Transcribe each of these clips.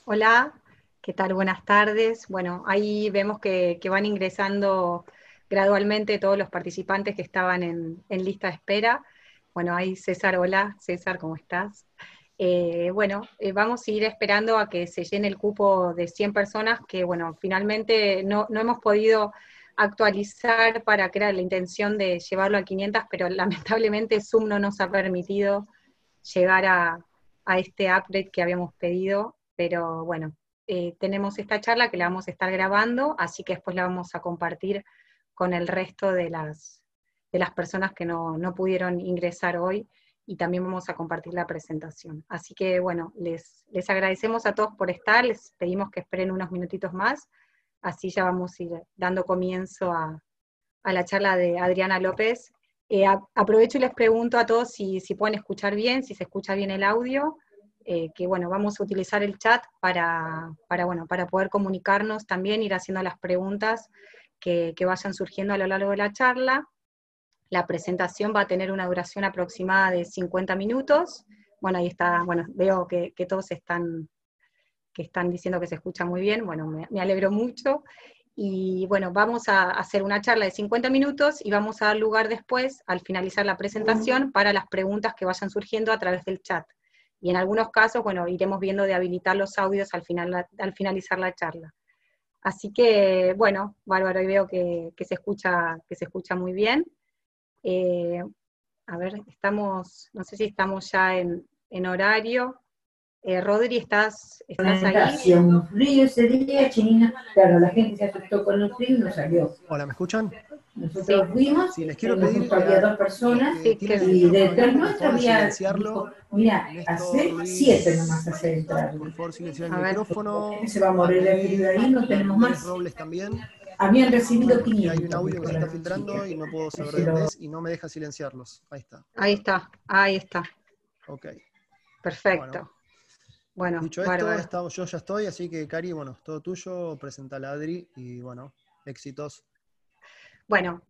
Hola, ¿qué tal? Buenas tardes. Bueno, ahí vemos que van ingresando gradualmente todos los participantes que estaban en lista de espera. Bueno, ahí César, hola, César, ¿cómo estás? Vamos a ir esperando a que se llene el cupo de 100 personas que, bueno, finalmente no hemos podido actualizar para que era la intención de llevarlo a 500, pero lamentablemente Zoom no nos ha permitido llegar a este update que habíamos pedido, pero bueno, tenemos esta charla que la vamos a estar grabando, así que después la vamos a compartir con el resto de las personas que no pudieron ingresar hoy, y también vamos a compartir la presentación. Así que bueno, les agradecemos a todos por estar, les pedimos que esperen unos minutitos más, así ya vamos a ir dando comienzo a la charla de Adriana López. Aprovecho y les pregunto a todos si pueden escuchar bien, si se escucha bien el audio, que bueno, vamos a utilizar el chat para poder comunicarnos también, ir haciendo las preguntas que vayan surgiendo a lo largo de la charla. La presentación va a tener una duración aproximada de 50 minutos. Bueno, ahí está, bueno, veo que todos están diciendo que se escucha muy bien, bueno, me alegro mucho. Y bueno, vamos a hacer una charla de 50 minutos y vamos a dar lugar después, al finalizar la presentación, para las preguntas que vayan surgiendo a través del chat. Y en algunos casos, bueno, iremos viendo de habilitar los audios al finalizar la charla. Así que, bueno, Bárbaro, y veo que se escucha muy bien. Eh, a ver, no sé si estamos ya en horario. Rodri, ¿estás ahí? Hacía un frío ese día, Chinina. Claro, la gente se asustó con el frío y no salió. Hola, ¿me escuchan? Sí, Nosotros fuimos, Sí, les quiero pedir justo había dos los personas que sí, tienen el y micrófono detrás abierto, por nuestro favor, había, silenciarlo. dijo, mira, Néstor, hace 7 nomás Luis, hace entrar. por favor, silenciar el a ver. La gente micrófono. se va a morir de frío David, ahí, no tenemos Andrés más. Robles también, Habían recibido porque hay un 500, audio dijo que se está la chica. filtrando y no puedo saber de Se dónde lo- es y no me deja silenciarlos. Ahí está. Ahí está, ahí está. Ok. Bueno, Perfecto. Bueno, dicho esto, bárbaro. yo ya estoy, así que Cari, bueno, todo tuyo, presenta a Adri y bueno, éxitos. Bueno,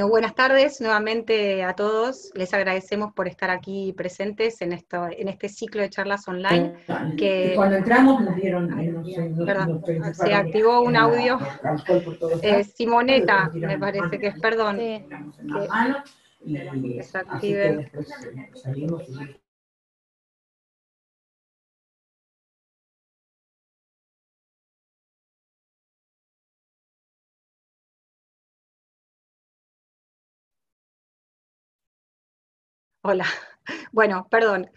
buenas tardes nuevamente a todos. Les agradecemos por estar aquí presentes en este ciclo de charlas online que, Cuando entramos nos dieron, ay, perdón, nos se enchufaron activó un audio. alcohol por todos lados, nos Simoneta, me tiraron las parece manos, que es, perdón, nos tiramos en las que, manos, que y se así que activen. después salimos y Hola. Bueno, perdón.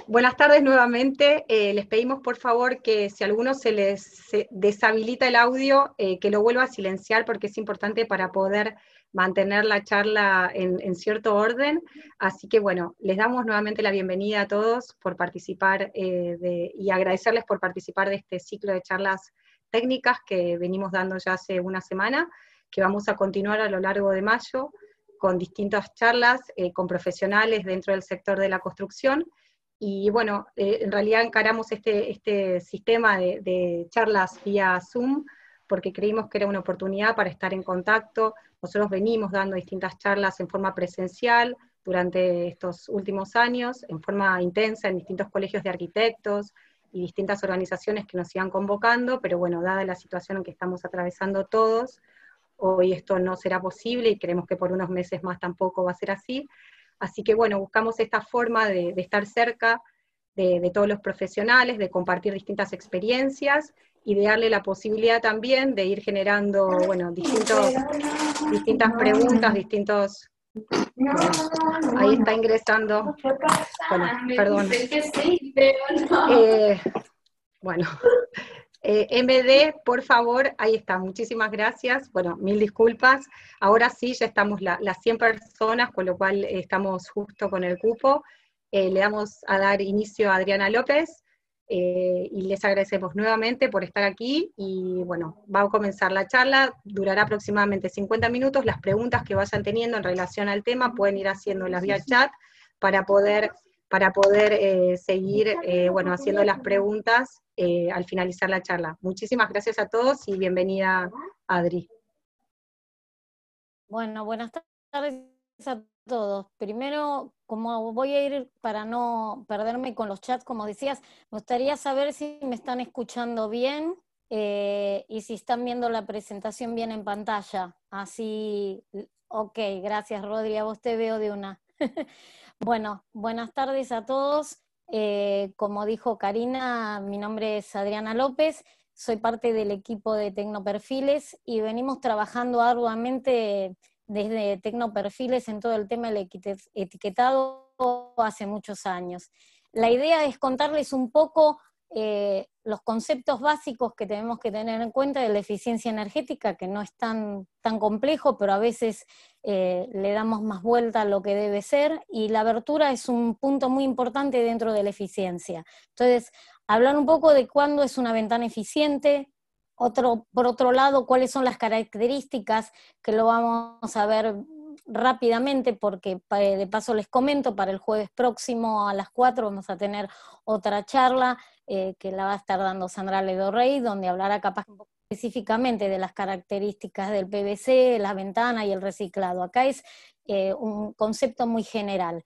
Buenas tardes nuevamente. Les pedimos por favor que si a alguno se deshabilita el audio, que lo vuelva a silenciar porque es importante para poder mantener la charla en cierto orden. Así que bueno, les damos nuevamente la bienvenida a todos por participar y agradecerles por participar de este ciclo de charlas técnicas que venimos dando ya hace una semana, que vamos a continuar a lo largo de mayo con distintas charlas con profesionales dentro del sector de la construcción. Y bueno, en realidad encaramos este sistema de charlas vía Zoom porque creímos que era una oportunidad para estar en contacto. Nosotros venimos dando distintas charlas en forma presencial durante estos últimos años, en forma intensa en distintos colegios de arquitectos y distintas organizaciones que nos iban convocando, pero bueno, dada la situación en que estamos atravesando todos, hoy esto no será posible y creemos que por unos meses más tampoco va a ser así. Así que bueno, buscamos esta forma de estar cerca de todos los profesionales, de compartir distintas experiencias y de darle la posibilidad también de ir generando, bueno, distintas preguntas, distintos, bueno, ahí está ingresando, bueno, perdón. Eh, bueno, MD, por favor, ahí está, muchísimas gracias, bueno, mil disculpas, ahora sí, ya estamos las 100 personas, con lo cual estamos justo con el cupo. Le damos a dar inicio a Adriana López, y les agradecemos nuevamente por estar aquí, y bueno, va a comenzar la charla, durará aproximadamente 50 minutos, las preguntas que vayan teniendo en relación al tema pueden ir haciéndolas vía chat para poder seguir bueno, haciendo las preguntas al finalizar la charla. Muchísimas gracias a todos y bienvenida, Adri. Bueno, buenas tardes a todos. Primero, como voy a ir para no perderme con los chats, como decías, me gustaría saber si me están escuchando bien y si están viendo la presentación bien en pantalla. Así, ok, gracias Rodri, a vos te veo de una. Bueno, buenas tardes a todos. Como dijo Karina, mi nombre es Adriana López, soy parte del equipo de Tecnoperfiles y venimos trabajando arduamente desde Tecnoperfiles en todo el tema del etiquetado hace muchos años. La idea es contarles un poco los conceptos básicos que tenemos que tener en cuenta de la eficiencia energética, que no es tan complejo, pero a veces le damos más vuelta a lo que debe ser, y la abertura es un punto muy importante dentro de la eficiencia. Entonces, hablar un poco de cuándo es una ventana eficiente, por otro lado, cuáles son las características, que lo vamos a ver rápidamente, porque de paso les comento, para el jueves próximo a las 4 vamos a tener otra charla que la va a estar dando Sandra Ledo Rey, donde hablará capaz un poco específicamente de las características del PVC, la ventana y el reciclado. Acá es un concepto muy general.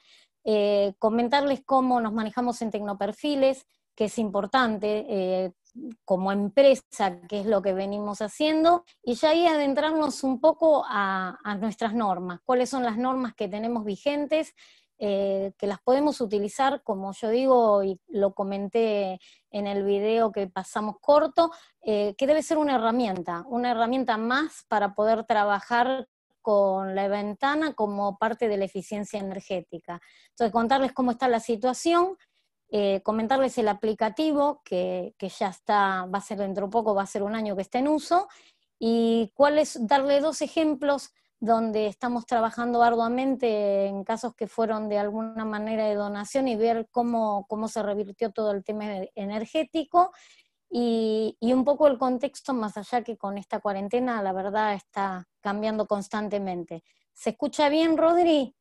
Comentarles cómo nos manejamos en Tecnoperfiles, que es importante como empresa, que es lo que venimos haciendo, y ya ahí adentrarnos un poco a nuestras normas, cuáles son las normas que tenemos vigentes, que las podemos utilizar, como yo digo, y lo comenté en el video que pasamos corto, que debe ser una herramienta más para poder trabajar con la ventana como parte de la eficiencia energética. Entonces, contarles cómo está la situación, comentarles el aplicativo que ya está, va a ser dentro de poco, va a ser un año que está en uso, y darle 2 ejemplos donde estamos trabajando arduamente en casos que fueron de alguna manera de donación, y ver cómo se revirtió todo el tema energético, y un poco el contexto, más allá que con esta cuarentena la verdad está cambiando constantemente. ¿Se escucha bien, Rodri?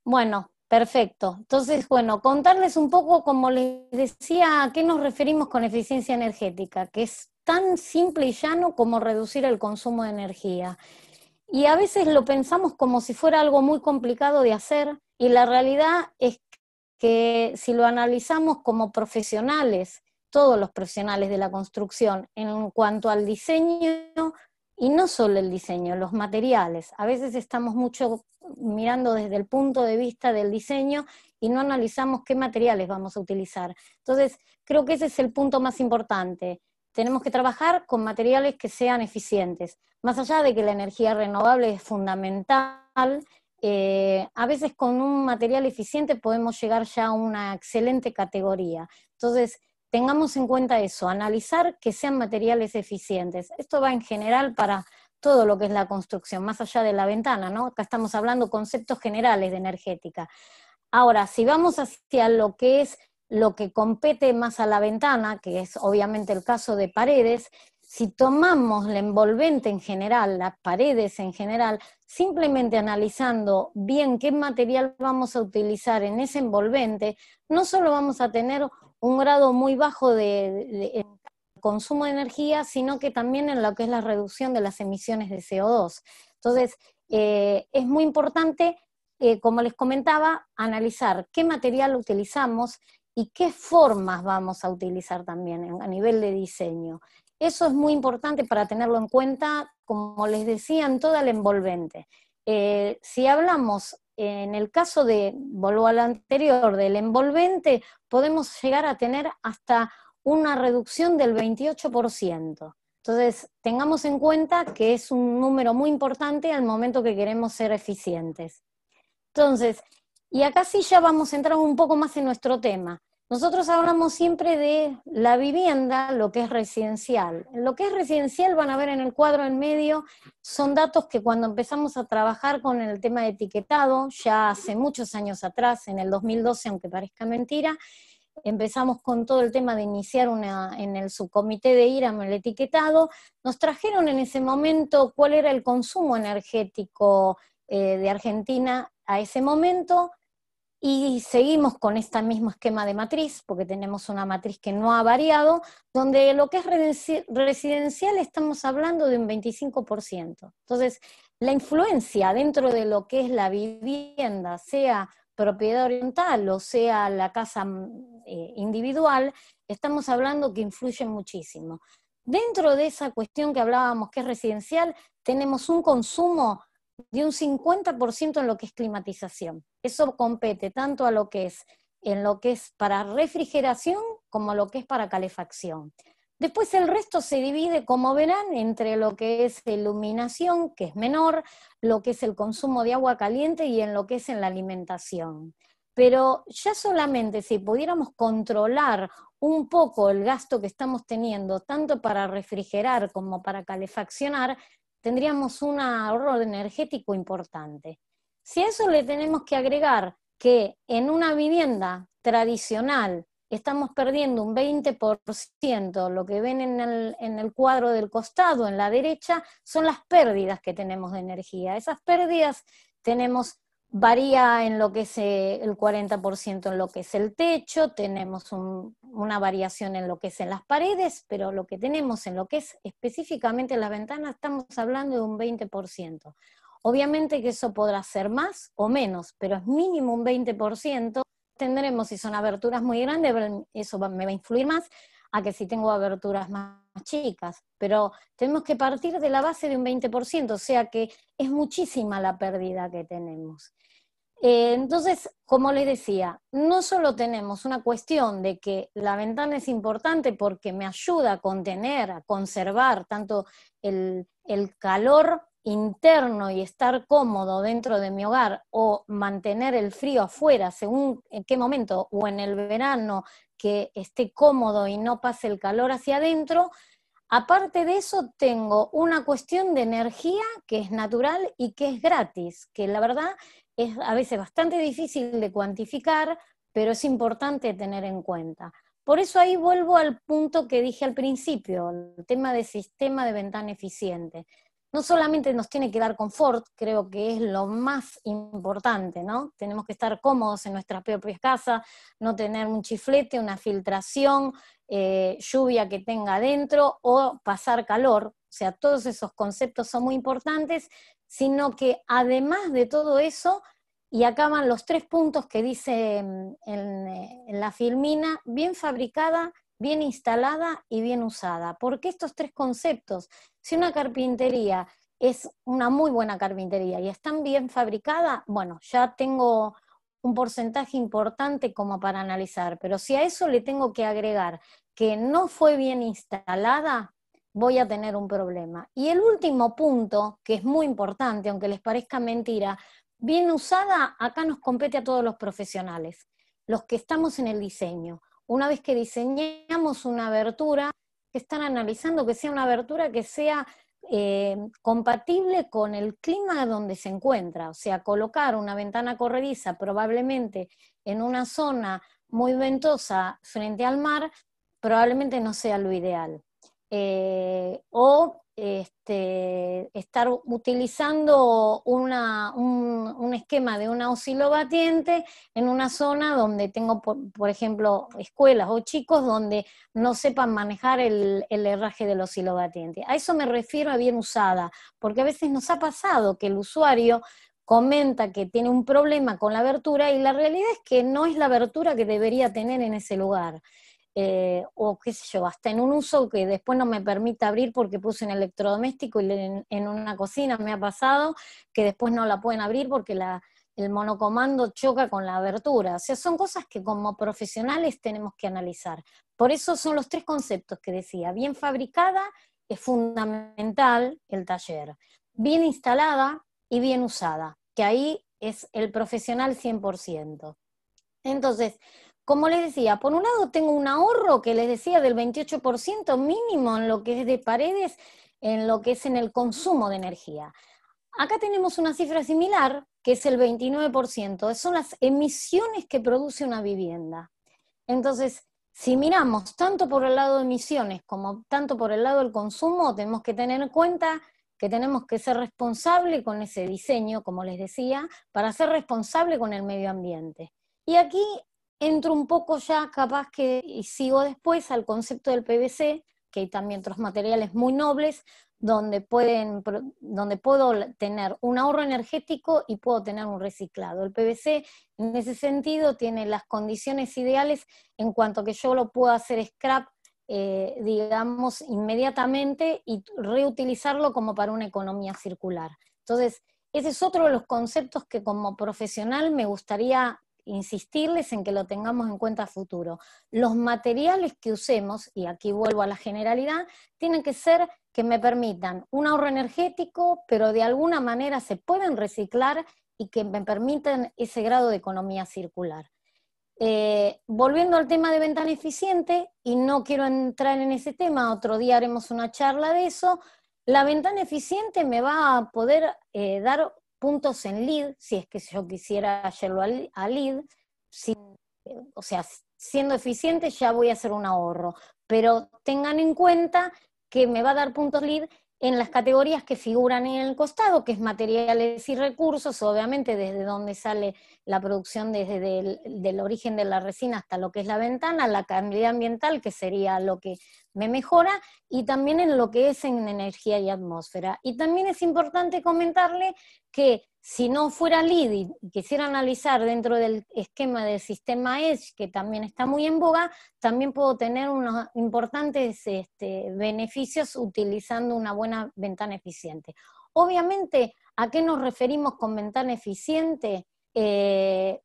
Bueno, perfecto. Entonces, bueno, contarles un poco, como les decía, a qué nos referimos con eficiencia energética, que es tan simple y llano como reducir el consumo de energía. Y a veces lo pensamos como si fuera algo muy complicado de hacer, y la realidad es que si lo analizamos como profesionales, todos los profesionales de la construcción, en cuanto al diseño, y no solo el diseño, los materiales, a veces estamos mucho mirando desde el punto de vista del diseño y no analizamos qué materiales vamos a utilizar. Entonces, creo que ese es el punto más importante. Tenemos que trabajar con materiales que sean eficientes. Más allá de que la energía renovable es fundamental, a veces con un material eficiente podemos llegar ya a una excelente categoría. Entonces, tengamos en cuenta eso, analizar que sean materiales eficientes. Esto va en general para todo lo que es la construcción, más allá de la ventana, ¿no? Acá estamos hablando conceptos generales de energética. Ahora, si vamos hacia lo que es lo que compete más a la ventana, que es obviamente el caso de paredes, si tomamos la envolvente en general, las paredes en general, simplemente analizando bien qué material vamos a utilizar en ese envolvente, no solo vamos a tener un grado muy bajo de consumo de energía, sino que también en lo que es la reducción de las emisiones de CO2. Entonces, es muy importante, como les comentaba, analizar qué material utilizamos y qué formas vamos a utilizar también a nivel de diseño. Eso es muy importante para tenerlo en cuenta, como les decía, en toda la envolvente. Si hablamos en el caso de, vuelvo al anterior, del envolvente, podemos llegar a tener hasta una reducción del 28%. Entonces, tengamos en cuenta que es un número muy importante al momento que queremos ser eficientes. Entonces, y acá sí ya vamos a entrar un poco más en nuestro tema. Nosotros hablamos siempre de la vivienda, lo que es residencial. Lo que es residencial, van a ver en el cuadro en medio, son datos que cuando empezamos a trabajar con el tema de etiquetado, ya hace muchos años atrás, en el 2012, aunque parezca mentira, empezamos con todo el tema de iniciar en el subcomité de IRAM el etiquetado. Nos trajeron en ese momento cuál era el consumo energético de Argentina a ese momento, y seguimos con este mismo esquema de matriz, porque tenemos una matriz que no ha variado, donde lo que es residencial estamos hablando de un 25%. Entonces, la influencia dentro de lo que es la vivienda, sea propiedad oriental o sea la casa individual, estamos hablando que influyen muchísimo. Dentro de esa cuestión que hablábamos que es residencial, tenemos un consumo de un 50% en lo que es climatización. Eso compete tanto a lo que es en lo que es para refrigeración como lo que es para calefacción. Después el resto se divide, como verán, entre lo que es iluminación, que es menor, lo que es el consumo de agua caliente y en lo que es en la alimentación. Pero ya solamente si pudiéramos controlar un poco el gasto que estamos teniendo, tanto para refrigerar como para calefaccionar, tendríamos un ahorro energético importante. Si a eso le tenemos que agregar que en una vivienda tradicional estamos perdiendo un 20%, lo que ven en el cuadro del costado, en la derecha, son las pérdidas que tenemos de energía. Esas pérdidas varía en lo que es el 40% en lo que es el techo, tenemos una variación en lo que es en las paredes, pero lo que tenemos en lo que es específicamente las ventanas, estamos hablando de un 20%. Obviamente que eso podrá ser más o menos, pero es mínimo un 20%. Tendremos, si son aberturas muy grandes, eso me va a influir más a que si tengo aberturas más chicas, pero tenemos que partir de la base de un 20%, o sea que es muchísima la pérdida que tenemos. Entonces, como les decía, no solo tenemos una cuestión de que la ventana es importante porque me ayuda a contener, a conservar tanto el calor interno y estar cómodo dentro de mi hogar o mantener el frío afuera según en qué momento, o en el verano que esté cómodo y no pase el calor hacia adentro. Aparte de eso tengo una cuestión de energía que es natural y que es gratis, que la verdad es a veces bastante difícil de cuantificar, pero es importante tener en cuenta. Por eso ahí vuelvo al punto que dije al principio, el tema de sistema de ventana eficiente. No solamente nos tiene que dar confort, creo que es lo más importante, ¿no? Tenemos que estar cómodos en nuestras propias casas, no tener un chiflete, una filtración, lluvia que tenga adentro o pasar calor. O sea, todos esos conceptos son muy importantes, sino que además de todo eso, y acá van los 3 puntos que dice en la filmina, bien fabricada, bien instalada y bien usada. ¿Por qué estos 3 conceptos? Si una carpintería es una muy buena carpintería y está bien fabricada, bueno, ya tengo un porcentaje importante como para analizar, pero si a eso le tengo que agregar que no fue bien instalada, voy a tener un problema. Y el último punto, que es muy importante, aunque les parezca mentira, bien usada, acá nos compete a todos los profesionales, los que estamos en el diseño. Una vez que diseñamos una abertura, que están analizando que sea una abertura que sea compatible con el clima donde se encuentra. O sea, colocar una ventana corrediza probablemente en una zona muy ventosa frente al mar, probablemente no sea lo ideal. Estar utilizando un esquema de una oscilobatiente en una zona donde tengo, por ejemplo, escuelas o chicos donde no sepan manejar el herraje del oscilobatiente. A eso me refiero a bien usada, porque a veces nos ha pasado que el usuario comenta que tiene un problema con la abertura y la realidad es que no es la abertura que debería tener en ese lugar. O qué sé yo, hasta en un uso que después no me permite abrir porque puse un electrodoméstico y en una cocina me ha pasado que después no la pueden abrir porque el monocomando choca con la abertura. O sea, son cosas que como profesionales tenemos que analizar. Por eso son los 3 conceptos que decía. Bien fabricada es fundamental el taller. Bien instalada y bien usada, que ahí es el profesional 100%. Entonces, como les decía, por un lado tengo un ahorro que les decía del 28% mínimo en lo que es de paredes, en lo que es en el consumo de energía. Acá tenemos una cifra similar, que es el 29%, son las emisiones que produce una vivienda. Entonces, si miramos tanto por el lado de emisiones como tanto por el lado del consumo, tenemos que tener en cuenta que tenemos que ser responsables con ese diseño, como les decía, para ser responsable con el medio ambiente. Y aquí entro un poco ya, capaz que, y sigo después al concepto del PVC, que hay también otros materiales muy nobles, donde puedo tener un ahorro energético y puedo tener un reciclado. El PVC en ese sentido tiene las condiciones ideales en cuanto a que yo lo puedo hacer scrap, digamos, inmediatamente y reutilizarlo como para una economía circular. Entonces, ese es otro de los conceptos que como profesional me gustaría insistirles en que lo tengamos en cuenta a futuro. Los materiales que usemos, y aquí vuelvo a la generalidad, tienen que ser que me permitan un ahorro energético, pero de alguna manera se pueden reciclar y que me permitan ese grado de economía circular. Volviendo al tema de ventana eficiente, y no quiero entrar en ese tema, otro día haremos una charla de eso, la ventana eficiente me va a poder dar puntos en LEED, si es que yo quisiera hacerlo a LEED, o sea, siendo eficiente ya voy a hacer un ahorro, pero tengan en cuenta que me va a dar puntos LEED en las categorías que figuran en el costado, que es materiales y recursos, obviamente desde donde sale la producción, desde del origen de la resina hasta lo que es la ventana, la calidad ambiental, que sería lo que me mejora, y también en lo que es en energía y atmósfera. Y también es importante comentarle que si no fuera LEED y quisiera analizar dentro del esquema del sistema EDGE, que también está muy en boga, también puedo tener unos importantes beneficios utilizando una buena ventana eficiente. Obviamente, ¿a qué nos referimos con ventana eficiente? Y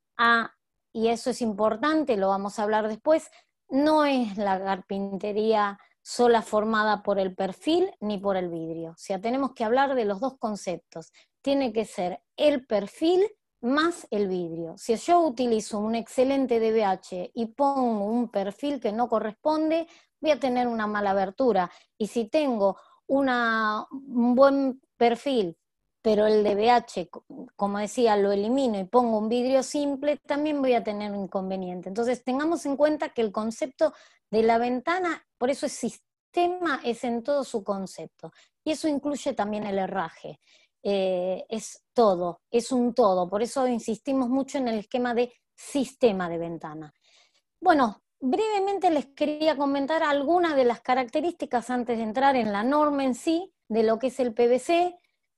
eso es importante, lo vamos a hablar después, no es la carpintería sola formada por el perfil ni por el vidrio. O sea, tenemos que hablar de los dos conceptos. Tiene que ser el perfil más el vidrio. Si yo utilizo un excelente DBH y pongo un perfil que no corresponde, voy a tener una mala abertura. Y si tengo un buen perfil, pero el DBH, como decía, lo elimino y pongo un vidrio simple, también voy a tener un inconveniente. Entonces tengamos en cuenta que el concepto de la ventana, por eso es sistema, es en todo su concepto. Y eso incluye también el herraje. Es todo, es un todo. Por eso insistimos mucho en el esquema de sistema de ventana. Bueno, brevemente les quería comentar algunas de las características antes de entrar en la norma en sí, de lo que es el PVC,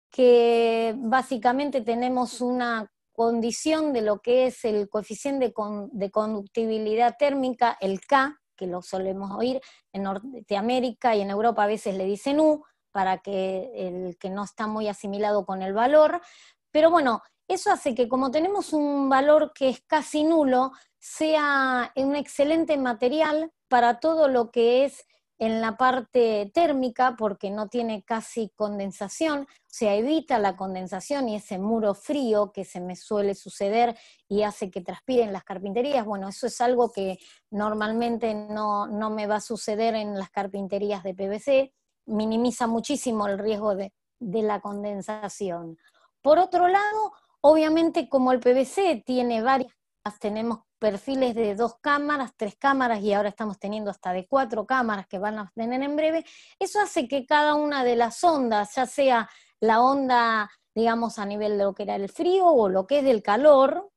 que básicamente tenemos una condición de lo que es el coeficiente de conductibilidad térmica, el K, que lo solemos oír en Norteamérica y en Europa a veces le dicen U, para que el que no está muy asimilado con el valor, pero bueno, eso hace que como tenemos un valor que es casi nulo, sea un excelente material para todo lo que es en la parte térmica, porque no tiene casi condensación, o sea, evita la condensación y ese muro frío que se me suele suceder y hace que transpiren las carpinterías. Bueno, eso es algo que normalmente no me va a suceder en las carpinterías de PVC, minimiza muchísimo el riesgo de la condensación. Por otro lado, obviamente como el PVC tiene varias, tenemos perfiles de 2 cámaras, 3 cámaras y ahora estamos teniendo hasta de 4 cámaras que van a tener en breve, eso hace que cada una de las ondas, ya sea la onda, digamos, a nivel de lo que era el frío o lo que es del calor,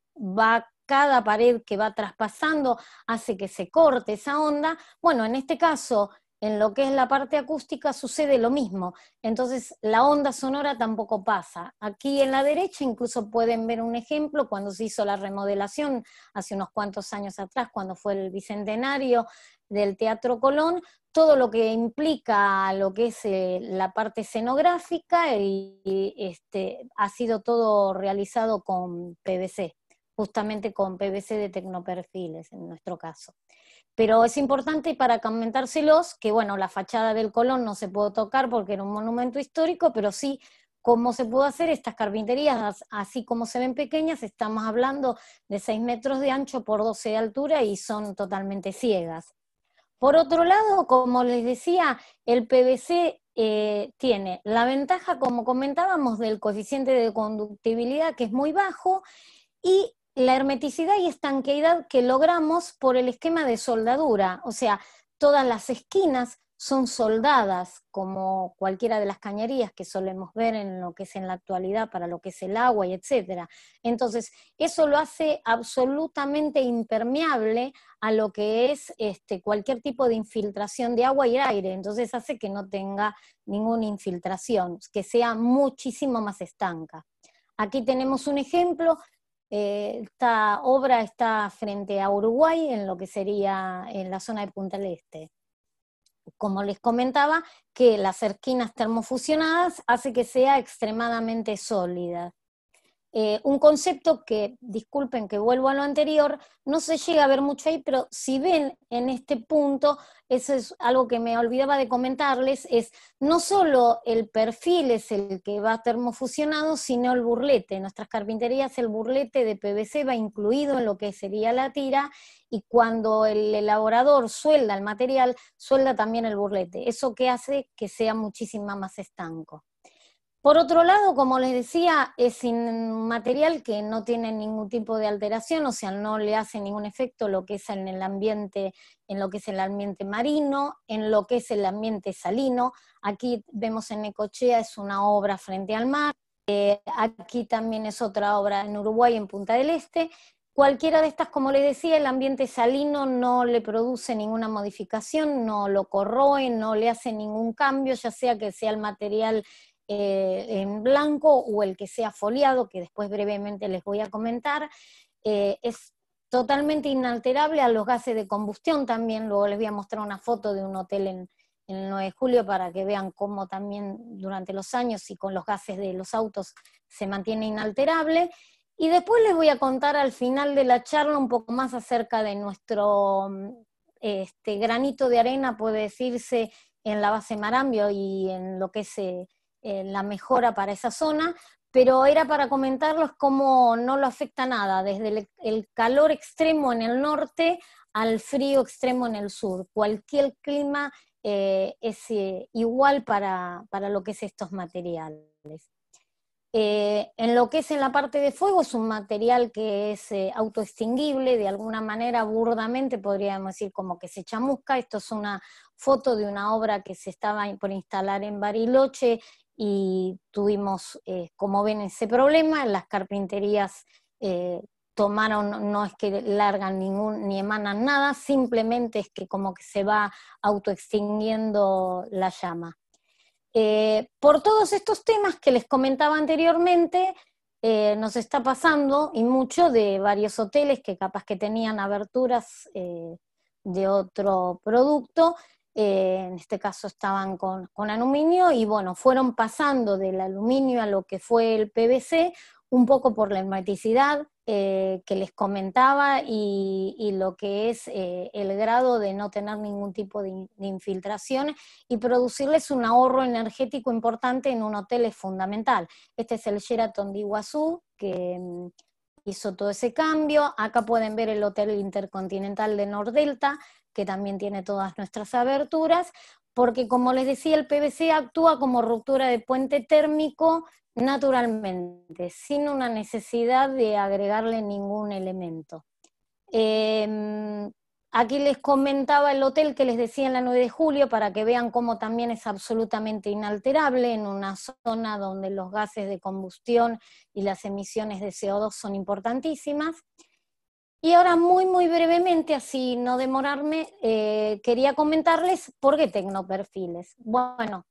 cada pared que va traspasando hace que se corte esa onda. Bueno, en este caso, en lo que es la parte acústica sucede lo mismo, entonces la onda sonora tampoco pasa. Aquí en la derecha incluso pueden ver un ejemplo cuando se hizo la remodelación hace unos cuantos años atrás, cuando fue el bicentenario del Teatro Colón, todo lo que implica lo que es la parte escenográfica ha sido todo realizado con PVC, justamente con PVC de Tecnoperfiles en nuestro caso. Pero es importante para comentárselos que, bueno, la fachada del Colón no se pudo tocar porque era un monumento histórico, pero sí cómo se pudo hacer estas carpinterías, así como se ven pequeñas, estamos hablando de 6 metros de ancho por 12 de altura y son totalmente ciegas. Por otro lado, como les decía, el PVC tiene la ventaja, como comentábamos, del coeficiente de conductibilidad que es muy bajo y la hermeticidad y estanqueidad que logramos por el esquema de soldadura, o sea, todas las esquinas son soldadas, como cualquiera de las cañerías que solemos ver en lo que es en la actualidad para lo que es el agua y etcétera. Entonces, eso lo hace absolutamente impermeable a lo que es cualquier tipo de infiltración de agua y aire, entonces hace que no tenga ninguna infiltración, que sea muchísimo más estanca. Aquí tenemos un ejemplo. Esta obra está frente a Uruguay, en lo que sería en la zona de Punta del Este. Como les comentaba, que las erquinas termofusionadas hace que sea extremadamente sólida. Un concepto que, disculpen que vuelvo a lo anterior, no se llega a ver mucho ahí, pero si ven en este punto, eso es algo que me olvidaba de comentarles, es no solo el perfil es el que va termofusionado, sino el burlete. En nuestras carpinterías el burlete de PVC va incluido en lo que sería la tira, y cuando el elaborador suelda el material, suelda también el burlete. Eso que hace que sea muchísimo más estanco. Por otro lado, como les decía, es un material que no tiene ningún tipo de alteración, o sea, no le hace ningún efecto lo que es en el ambiente, en lo que es el ambiente marino, en lo que es el ambiente salino. Aquí vemos en Necochea, es una obra frente al mar. Aquí también es otra obra en Uruguay, en Punta del Este. Cualquiera de estas, como les decía, el ambiente salino no le produce ninguna modificación, no lo corroe, no le hace ningún cambio, ya sea que sea el material en blanco o el que sea foliado, que después brevemente les voy a comentar. Es totalmente inalterable a los gases de combustión también. Luego les voy a mostrar una foto de un hotel en el 9 de julio para que vean cómo también durante los años y con los gases de los autos se mantiene inalterable. Y después les voy a contar al final de la charla un poco más acerca de nuestro granito de arena, puede decirse, en la base Marambio y en lo que es la mejora para esa zona, pero era para comentarles cómo no lo afecta nada, desde el calor extremo en el norte al frío extremo en el sur. Cualquier clima es igual para lo que es estos materiales. En lo que es en la parte de fuego es un material que es autoextinguible, de alguna manera burdamente podríamos decir como que se chamusca. Esto es una foto de una obra que se estaba por instalar en Bariloche y tuvimos, como ven, ese problema. Las carpinterías tomaron, no es que largan ni emanan nada, simplemente es que como que se va autoextinguiendo la llama. Por todos estos temas que les comentaba anteriormente, nos está pasando, y mucho, de varios hoteles que capaz que tenían aberturas de otro producto, en este caso estaban con aluminio, y bueno, fueron pasando del aluminio a lo que fue el PVC, un poco por la hermeticidad que les comentaba y lo que es el grado de no tener ningún tipo de infiltración, y producirles un ahorro energético importante en un hotel es fundamental. Este es el Sheraton de Iguazú, que hizo todo ese cambio. Acá pueden ver el Hotel Intercontinental de Nordelta, que también tiene todas nuestras aberturas, porque como les decía, el PVC actúa como ruptura de puente térmico naturalmente, sin una necesidad de agregarle ningún elemento. Aquí les comentaba el hotel que les decía en la 9 de julio, para que vean cómo también es absolutamente inalterable en una zona donde los gases de combustión y las emisiones de CO2 son importantísimas. Y ahora muy brevemente, así no demorarme, quería comentarles por qué Tecnoperfiles. Bueno,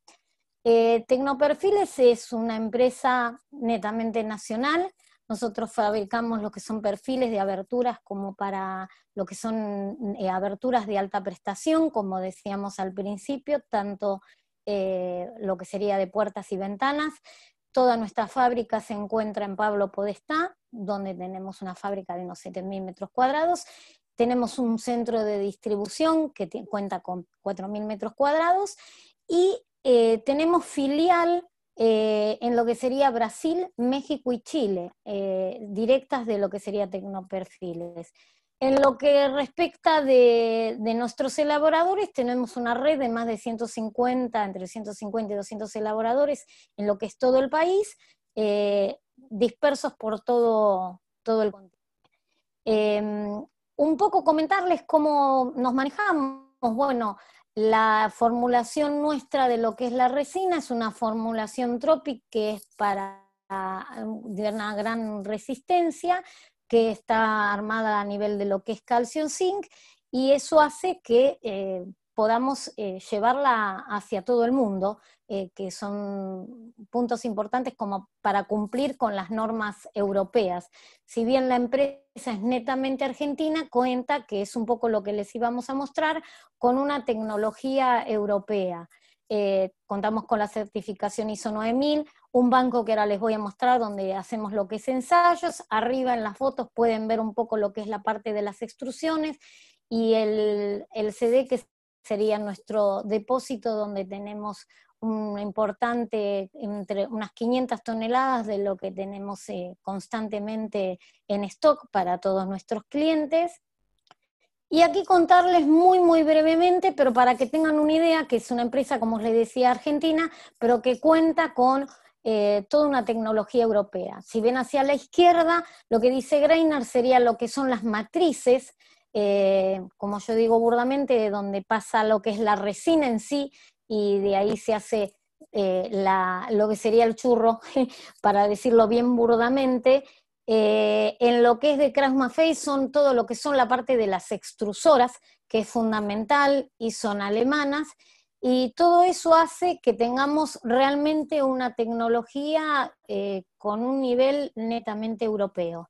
Tecnoperfiles es una empresa netamente nacional. Nosotros fabricamos lo que son perfiles de aberturas como para lo que son aberturas de alta prestación, como decíamos al principio, tanto lo que sería de puertas y ventanas. Toda nuestra fábrica se encuentra en Pablo Podestá, donde tenemos una fábrica de unos 7.000 metros cuadrados. Tenemos un centro de distribución que cuenta con 4.000 metros cuadrados, y tenemos filial en lo que sería Brasil, México y Chile, directas de lo que sería Tecnoperfiles. En lo que respecta de nuestros elaboradores, tenemos una red de más de 150, entre 150 y 200 elaboradores en lo que es todo el país, dispersos por todo el continente. Un poco comentarles cómo nos manejamos. Bueno, La formulación nuestra de lo que es la resina es una formulación Tropic que es de una gran resistencia, que está armada a nivel de lo que es calcio zinc, y eso hace que podamos llevarla hacia todo el mundo, que son puntos importantes como para cumplir con las normas europeas. Si bien la empresa es netamente argentina, cuenta, que es un poco lo que les íbamos a mostrar, con una tecnología europea. Contamos con la certificación ISO 9000, un banco que ahora les voy a mostrar donde hacemos lo que es ensayos. Arriba en las fotos pueden ver un poco lo que es la parte de las extrusiones, y el CD, que sería nuestro depósito, donde tenemos un importante, entre unas 500 toneladas de lo que tenemos constantemente en stock para todos nuestros clientes. Y aquí contarles muy, muy brevemente, pero para que tengan una idea, que es una empresa, como les decía, argentina, pero que cuenta con toda una tecnología europea. Si ven hacia la izquierda, lo que dice Greiner sería lo que son las matrices, como yo digo burdamente, donde pasa lo que es la resina en sí, y de ahí se hace lo que sería el churro, para decirlo bien burdamente. En lo que es de Krauss-Maffei son todo lo que son la parte de las extrusoras, que es fundamental y son alemanas, y todo eso hace que tengamos realmente una tecnología con un nivel netamente europeo.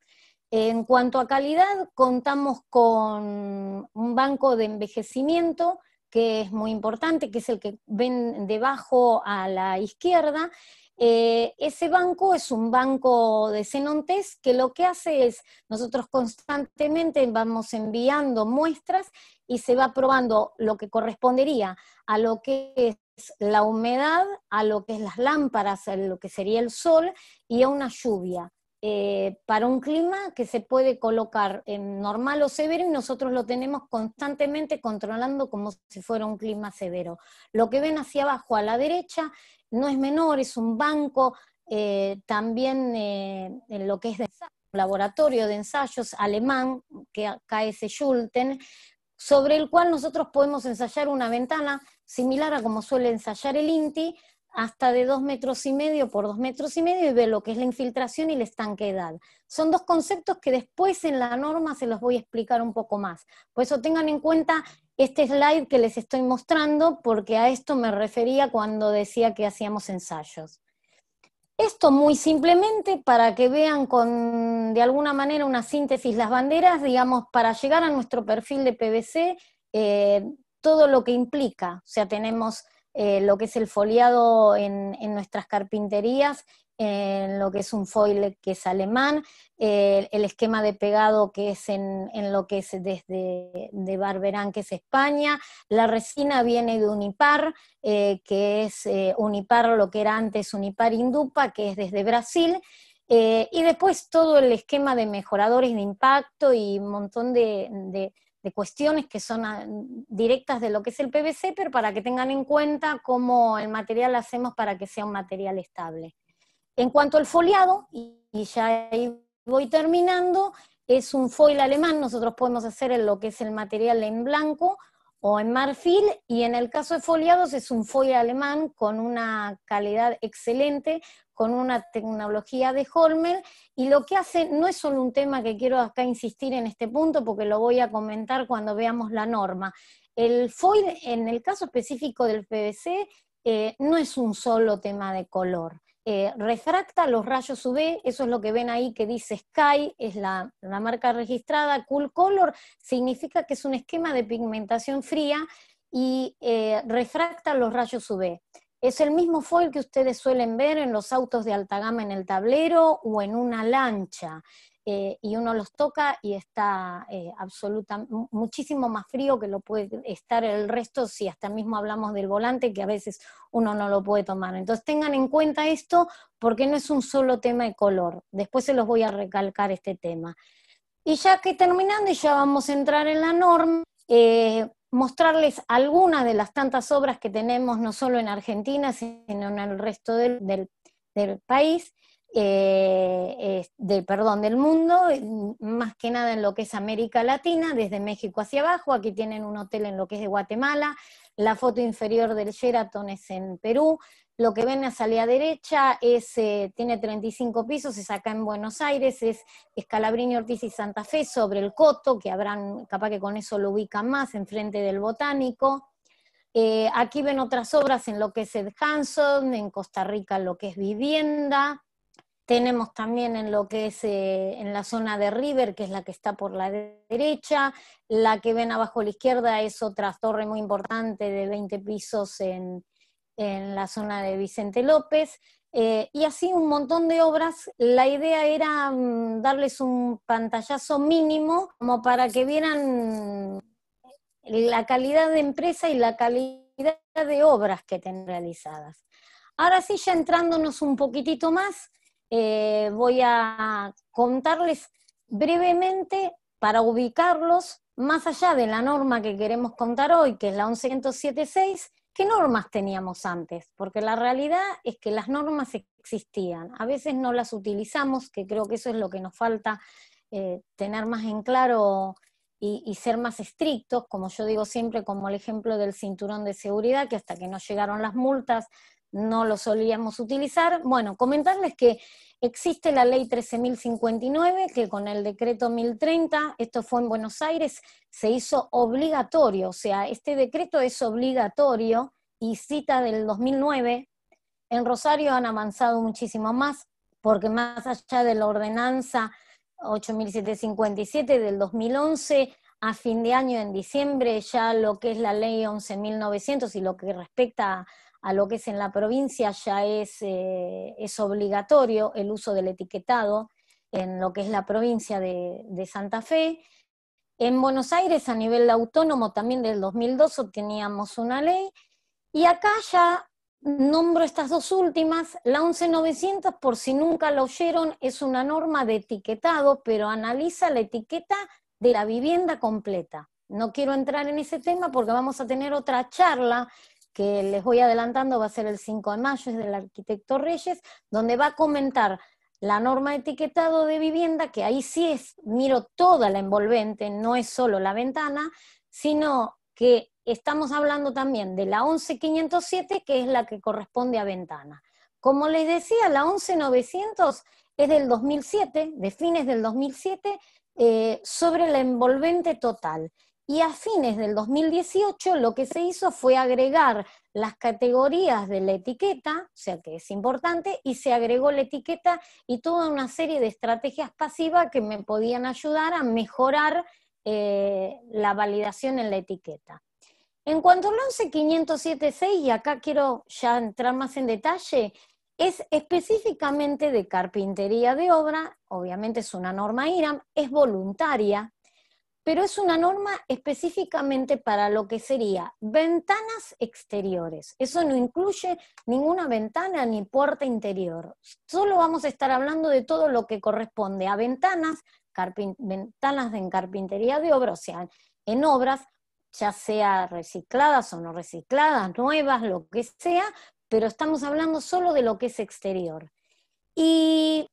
En cuanto a calidad, contamos con un banco de envejecimiento que es muy importante, que es el que ven debajo a la izquierda. Ese banco es un banco de Xenon Test, que lo que hace es, nosotros constantemente vamos enviando muestras y se va probando lo que correspondería a lo que es la humedad, a lo que es las lámparas, a lo que sería el sol y a una lluvia. Para un clima que se puede colocar en normal o severo, y nosotros lo tenemos constantemente controlando como si fuera un clima severo. Lo que ven hacia abajo a la derecha no es menor, es un banco, también en lo que es de un laboratorio de ensayos alemán, que KS Schulten, sobre el cual nosotros podemos ensayar una ventana similar a como suele ensayar el INTI, hasta de 2,5 metros por 2,5 metros, y ver lo que es la infiltración y la estanqueidad. Son dos conceptos que después en la norma se los voy a explicar un poco más. Por eso tengan en cuenta este slide que les estoy mostrando, porque a esto me refería cuando decía que hacíamos ensayos. Esto muy simplemente para que vean de alguna manera una síntesis, las banderas, digamos, para llegar a nuestro perfil de PVC, todo lo que implica. O sea, tenemos lo que es el foliado en nuestras carpinterías, en lo que es un foil que es alemán, el esquema de pegado que es en lo que es desde de Barberán, que es España. La resina viene de Unipar, que es Unipar, lo que era antes Unipar Indupa, que es desde Brasil. Y después todo el esquema de mejoradores de impacto y un montón de cuestiones que son directas de lo que es el PVC, pero para que tengan en cuenta cómo el material lo hacemos para que sea un material estable. En cuanto al foliado, y ya ahí voy terminando, es un foil alemán. Nosotros podemos hacer lo que es el material en blanco o en marfil, y en el caso de foliados es un foil alemán con una calidad excelente, con una tecnología de Hormel, y lo que hace no es solo un tema que quiero acá insistir en este punto, porque lo voy a comentar cuando veamos la norma. El foil, en el caso específico del PVC, no es un solo tema de color. Refracta los rayos UV, eso es lo que ven ahí que dice Sky, es la marca registrada. Cool Color significa que es un esquema de pigmentación fría y refracta los rayos UV. Es el mismo foil que ustedes suelen ver en los autos de alta gama en el tablero o en una lancha. Y uno los toca y está muchísimo más frío que lo puede estar el resto, si hasta mismo hablamos del volante, que a veces uno no lo puede tomar. Entonces tengan en cuenta esto, porque no es un solo tema de color. Después se los voy a recalcar este tema. Y ya que terminando, y ya vamos a entrar en la norma, mostrarles algunas de las tantas obras que tenemos, no solo en Argentina, sino en el resto del país. del mundo, más que nada en lo que es América Latina, desde México hacia abajo. Aquí tienen un hotel en lo que es de Guatemala, la foto inferior del Sheraton es en Perú, lo que ven hacia la derecha tiene 35 pisos, es acá en Buenos Aires, es Scalabrini, Ortiz y Santa Fe, sobre el Coto, que habrán, capaz que con eso lo ubican más, enfrente del Botánico. Aquí ven otras obras en lo que es Ed Hanson, en Costa Rica lo que es vivienda. Tenemos también en lo que es en la zona de River, que es la que está por la derecha. La que ven abajo a la izquierda es otra torre muy importante de 20 pisos en la zona de Vicente López. Y así un montón de obras. La idea era darles un pantallazo mínimo como para que vieran la calidad de empresa y la calidad de obras que tienen realizadas. Ahora sí, ya entrándonos un poquitito más, voy a contarles brevemente para ubicarlos más allá de la norma que queremos contar hoy, que es la 11107.6, ¿qué normas teníamos antes? Porque la realidad es que las normas existían, a veces no las utilizamos, que creo que eso es lo que nos falta tener más en claro y ser más estrictos, como yo digo siempre, como el ejemplo del cinturón de seguridad, que hasta que no llegaron las multas no lo solíamos utilizar. Bueno, comentarles que existe la ley 13.059, que con el decreto 1030, esto fue en Buenos Aires, se hizo obligatorio, o sea, este decreto es obligatorio y cita del 2009. En Rosario han avanzado muchísimo más, porque más allá de la ordenanza 8.757 del 2011, a fin de año, en diciembre, ya lo que es la ley 11.900 y lo que respecta a lo que es en la provincia ya es obligatorio el uso del etiquetado en lo que es la provincia de Santa Fe. En Buenos Aires, a nivel autónomo, también del 2002 teníamos una ley, y acá ya nombro estas dos últimas. La 11.900, por si nunca lo oyeron, es una norma de etiquetado, pero analiza la etiqueta de la vivienda completa. No quiero entrar en ese tema porque vamos a tener otra charla que les voy adelantando, va a ser el 5 de mayo, es del arquitecto Reyes, donde va a comentar la norma de etiquetado de vivienda, que ahí sí miro toda la envolvente, no es solo la ventana, sino que estamos hablando también de la 11.507, que es la que corresponde a ventana. Como les decía, la 11.900 es del 2007, de fines del 2007, sobre la envolvente total. Y a fines del 2018 lo que se hizo fue agregar las categorías de la etiqueta, o sea que es importante, y se agregó la etiqueta y toda una serie de estrategias pasivas que me podían ayudar a mejorar la validación en la etiqueta. En cuanto al 11.507.6, y acá quiero ya entrar más en detalle, es específicamente de carpintería de obra, obviamente es una norma IRAM, es voluntaria, pero es una norma específicamente para lo que sería ventanas exteriores. Eso no incluye ninguna ventana ni puerta interior. Solo vamos a estar hablando de todo lo que corresponde a ventanas en carpintería de obra, o sea, en obras, ya sea recicladas o no recicladas, nuevas, lo que sea, pero estamos hablando solo de lo que es exterior. Y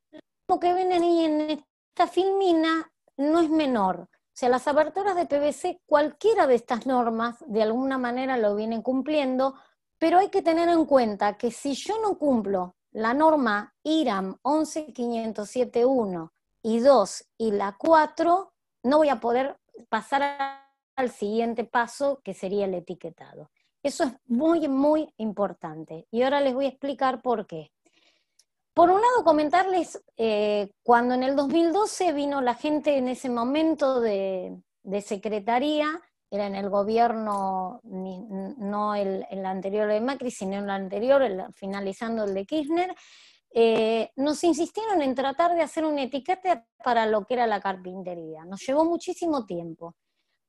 lo que ven ahí en esta filmina no es menor. O sea, las aberturas de PVC, cualquiera de estas normas, de alguna manera lo vienen cumpliendo, pero hay que tener en cuenta que si yo no cumplo la norma IRAM 11.507.1 y 2 y la 4, no voy a poder pasar al siguiente paso, que sería el etiquetado. Eso es muy, muy importante. Y ahora les voy a explicar por qué. Por un lado, comentarles, cuando en el 2012 vino la gente en ese momento de secretaría, era en el gobierno, no el anterior de Macri, sino el anterior, finalizando el de Kirchner, nos insistieron en tratar de hacer una etiqueta para lo que era la carpintería. Nos llevó muchísimo tiempo.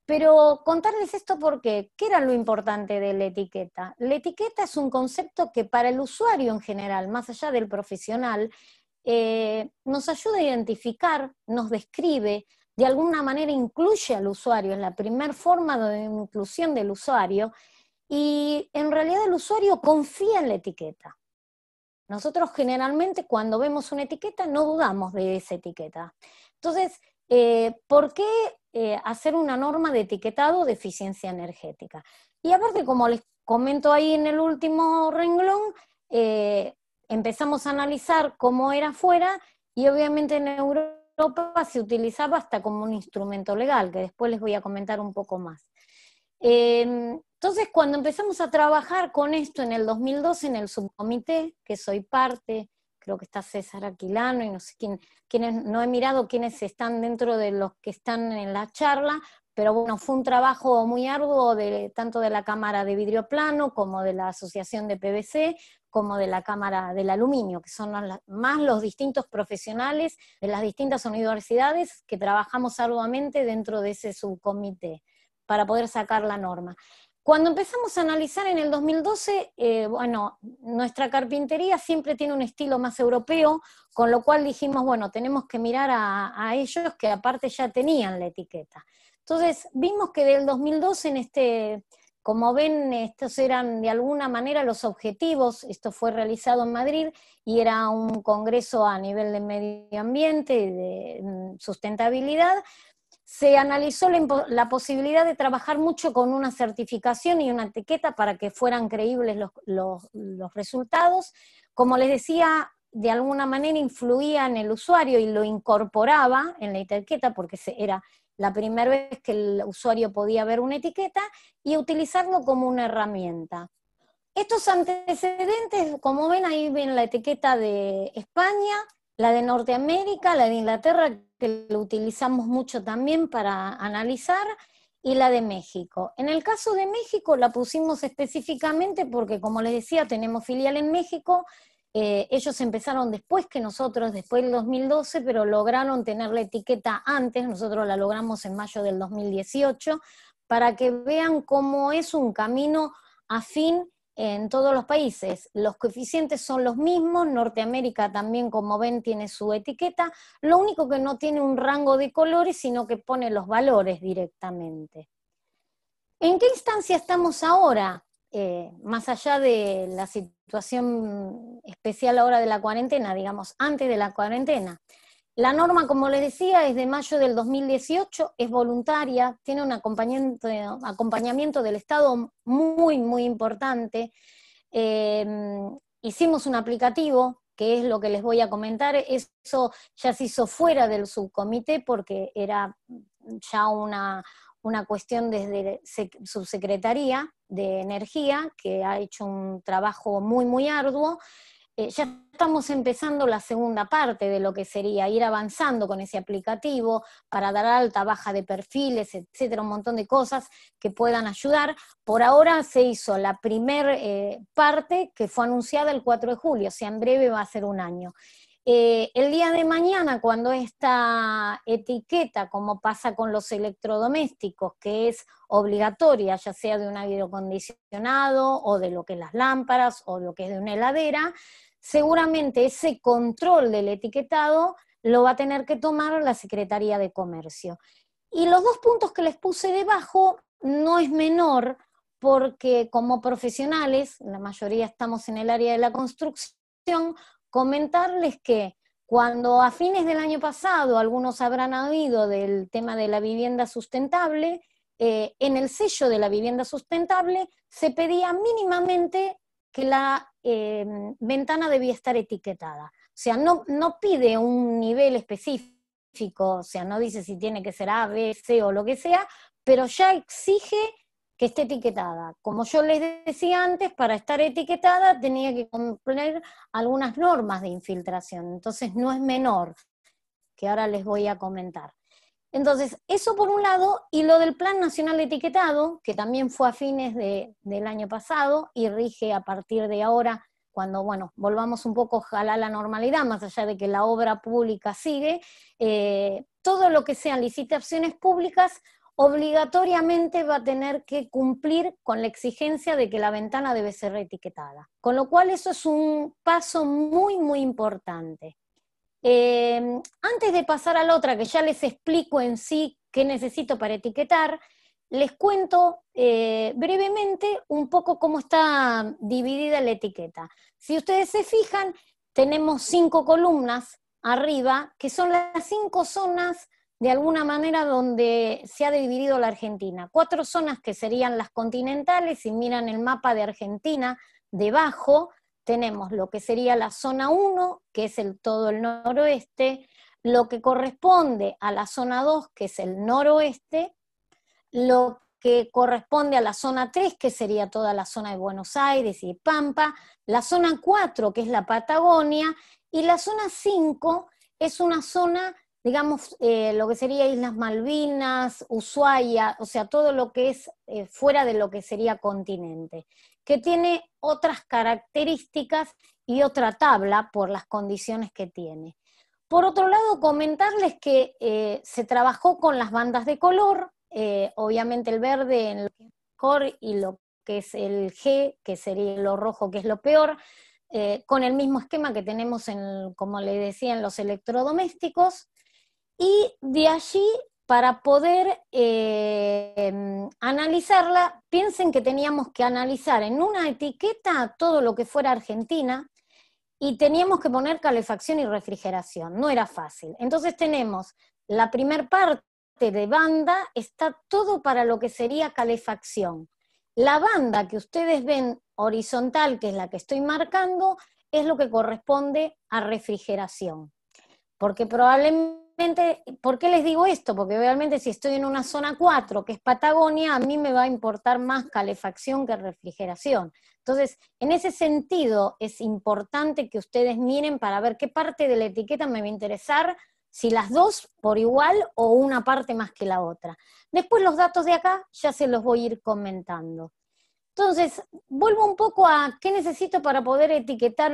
Pero contarles esto porque, ¿qué era lo importante de la etiqueta? La etiqueta es un concepto que para el usuario en general, más allá del profesional, nos ayuda a identificar, nos describe, de alguna manera incluye al usuario, es la primera forma de inclusión del usuario, y en realidad el usuario confía en la etiqueta. Nosotros generalmente cuando vemos una etiqueta no dudamos de esa etiqueta. Entonces, ¿por qué hacer una norma de etiquetado de eficiencia energética? Y aparte, como les comento ahí en el último renglón, empezamos a analizar cómo era afuera y obviamente en Europa se utilizaba hasta como un instrumento legal, que después les voy a comentar un poco más. Entonces, cuando empezamos a trabajar con esto en el 2012 en el subcomité, que soy parte, creo que está César Aquilano y no sé quiénes, no he mirado quiénes están dentro de los que están en la charla, pero bueno, fue un trabajo muy arduo tanto de la Cámara de Vidrio Plano como de la Asociación de PVC, como de la Cámara del Aluminio, que son más los distintos profesionales de las distintas universidades que trabajamos arduamente dentro de ese subcomité para poder sacar la norma. Cuando empezamos a analizar en el 2012, bueno, nuestra carpintería siempre tiene un estilo más europeo, con lo cual dijimos, bueno, tenemos que mirar a ellos que aparte ya tenían la etiqueta. Entonces, vimos que del 2012 como ven, estos eran de alguna manera los objetivos, esto fue realizado en Madrid y era un congreso a nivel de medio ambiente y de sustentabilidad. Se analizó la posibilidad de trabajar mucho con una certificación y una etiqueta para que fueran creíbles los resultados. Como les decía, de alguna manera influía en el usuario y lo incorporaba en la etiqueta porque era la primera vez que el usuario podía ver una etiqueta y utilizarlo como una herramienta. Estos antecedentes, como ven, ahí ven la etiqueta de España, la de Norteamérica, la de Inglaterra, que lo utilizamos mucho también para analizar, y la de México. En el caso de México la pusimos específicamente porque, como les decía, tenemos filial en México. Ellos empezaron después que nosotros, después del 2012, pero lograron tener la etiqueta antes, nosotros la logramos en mayo del 2018, para que vean cómo es un camino afín en todos los países. Los coeficientes son los mismos, Norteamérica también, como ven, tiene su etiqueta, lo único que no tiene un rango de colores, sino que pone los valores directamente. ¿En qué instancia estamos ahora? Más allá de la situación especial ahora de la cuarentena, digamos, antes de la cuarentena. La norma, como les decía, es de mayo del 2018, es voluntaria, tiene un acompañamiento del Estado muy, muy importante. Hicimos un aplicativo, que es lo que les voy a comentar, eso ya se hizo fuera del subcomité porque era ya una cuestión desde Subsecretaría de Energía, que ha hecho un trabajo muy, muy arduo. Ya estamos empezando la segunda parte de lo que sería ir avanzando con ese aplicativo para dar alta, baja de perfiles, etcétera, un montón de cosas que puedan ayudar. Por ahora se hizo la primera parte que fue anunciada el 4 de julio, o sea, en breve va a ser un año. El día de mañana, cuando esta etiqueta, como pasa con los electrodomésticos, que es obligatoria, ya sea de un aire acondicionado o de lo que es las lámparas o lo que es de una heladera, seguramente ese control del etiquetado lo va a tener que tomar la Secretaría de Comercio. Y los dos puntos que les puse debajo no es menor, porque como profesionales, la mayoría estamos en el área de la construcción, comentarles que cuando a fines del año pasado algunos habrán oído del tema de la vivienda sustentable, en el sello de la vivienda sustentable se pedía mínimamente que la ventana debía estar etiquetada. O sea, no pide un nivel específico, o sea, no dice si tiene que ser A, B, C o lo que sea, pero ya exige que esté etiquetada. Como yo les decía antes, para estar etiquetada tenía que cumplir algunas normas de infiltración, entonces no es menor, que ahora les voy a comentar. Entonces, eso por un lado, y lo del Plan Nacional de Etiquetado, que también fue a fines del año pasado y rige a partir de ahora, cuando, bueno, volvamos un poco ojalá a la normalidad, más allá de que la obra pública sigue, todo lo que sean licitaciones públicas obligatoriamente va a tener que cumplir con la exigencia de que la ventana debe ser etiquetada. Con lo cual eso es un paso muy, muy importante. Antes de pasar a la otra, que ya les explico en sí qué necesito para etiquetar, les cuento brevemente un poco cómo está dividida la etiqueta. Si ustedes se fijan, tenemos 5 columnas arriba, que son las 5 zonas de alguna manera donde se ha dividido la Argentina. 4 zonas que serían las continentales, si miran el mapa de Argentina, debajo tenemos lo que sería la zona 1, que es todo el noroeste, lo que corresponde a la zona 2, que es el noroeste, lo que corresponde a la zona 3, que sería toda la zona de Buenos Aires y Pampa, la zona 4, que es la Patagonia, y la zona 5 es una zona, digamos, lo que sería Islas Malvinas, Ushuaia, o sea, todo lo que es fuera de lo que sería continente, que tiene otras características y otra tabla por las condiciones que tiene. Por otro lado, comentarles que se trabajó con las bandas de color, obviamente el verde en lo que es mejor y lo que es el G, que sería lo rojo, que es lo peor, con el mismo esquema que tenemos, como les decía, en los electrodomésticos, y de allí, para poder analizarla, piensen que teníamos que analizar en una etiqueta todo lo que fuera Argentina, y teníamos que poner calefacción y refrigeración, no era fácil. Entonces tenemos la primer parte de banda, está todo para lo que sería calefacción. La banda que ustedes ven horizontal, que es la que estoy marcando, es lo que corresponde a refrigeración. Porque probablemente, ¿por qué les digo esto? Porque obviamente si estoy en una zona 4, que es Patagonia, a mí me va a importar más calefacción que refrigeración. Entonces, en ese sentido, es importante que ustedes miren para ver qué parte de la etiqueta me va a interesar, si las dos por igual o una parte más que la otra. Después los datos de acá ya se los voy a ir comentando. Entonces, vuelvo un poco a qué necesito para poder etiquetar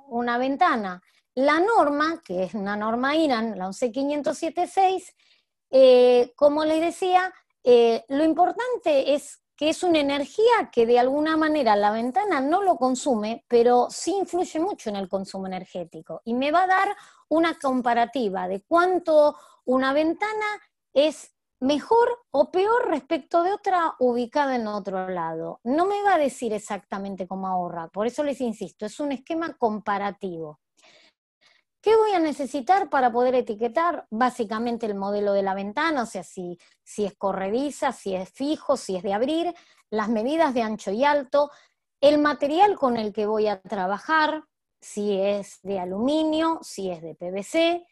una ventana. La norma, que es una norma IRAN, la 11507-6, como les decía, lo importante es que es una energía que de alguna manera la ventana no lo consume, pero sí influye mucho en el consumo energético. Y me va a dar una comparativa de cuánto una ventana es mejor o peor respecto de otra ubicada en otro lado. No me va a decir exactamente cómo ahorra, por eso les insisto, es un esquema comparativo. ¿Qué voy a necesitar para poder etiquetar? Básicamente el modelo de la ventana, o sea, si es corrediza, si es fijo, si es de abrir, las medidas de ancho y alto, el material con el que voy a trabajar, si es de aluminio, si es de PVC,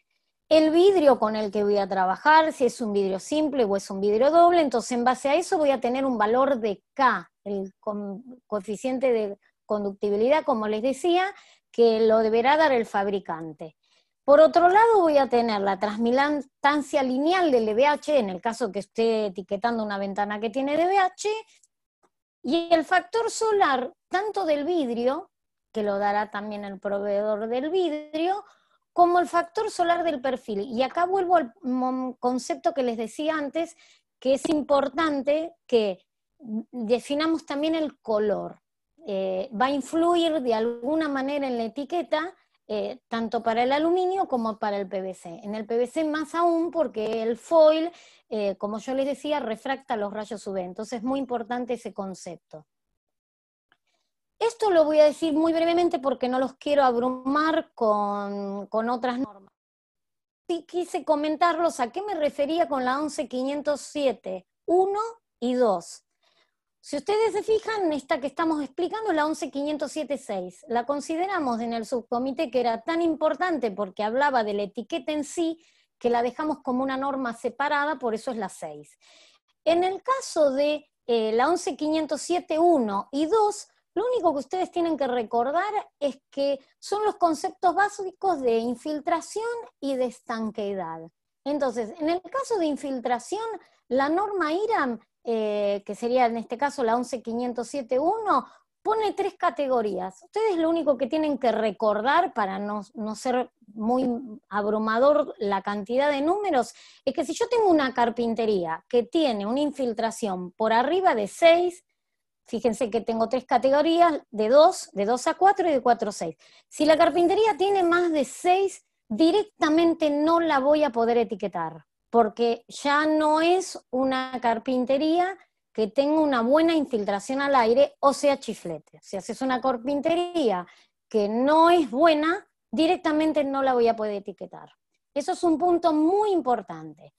el vidrio con el que voy a trabajar, si es un vidrio simple o es un vidrio doble, entonces en base a eso voy a tener un valor de K, el coeficiente de conductibilidad, como les decía, que lo deberá dar el fabricante. Por otro lado voy a tener la transmitancia lineal del DBH, en el caso que esté etiquetando una ventana que tiene DBH, y el factor solar, tanto del vidrio, que lo dará también el proveedor del vidrio, como el factor solar del perfil. Y acá vuelvo al concepto que les decía antes, que es importante que definamos también el color. Va a influir de alguna manera en la etiqueta, tanto para el aluminio como para el PVC. En el PVC más aún porque el foil, como yo les decía, refracta los rayos UV, entonces es muy importante ese concepto. Esto lo voy a decir muy brevemente porque no los quiero abrumar con otras normas. Sí quise comentarlos a qué me refería con la 11507, 1 y 2. Si ustedes se fijan, esta que estamos explicando es la 11507-6. La consideramos en el subcomité que era tan importante porque hablaba de la etiqueta en sí, que la dejamos como una norma separada, por eso es la 6. En el caso de la 11507-1 y 2, lo único que ustedes tienen que recordar es que son los conceptos básicos de infiltración y de estanqueidad. Entonces, en el caso de infiltración, la norma IRAM, que sería en este caso la 11507-1, pone 3 categorías. Ustedes lo único que tienen que recordar, para no ser muy abrumador la cantidad de números, es que si yo tengo una carpintería que tiene una infiltración por arriba de 6, fíjense que tengo 3 categorías, de 2 a 4 y de 4 a 6. Si la carpintería tiene más de 6, directamente no la voy a poder etiquetar. porque ya no es una carpintería que tenga una buena infiltración al aire, o sea, chiflete. Si haces una carpintería que no es buena, directamente no la voy a poder etiquetar. Eso es un punto muy importante.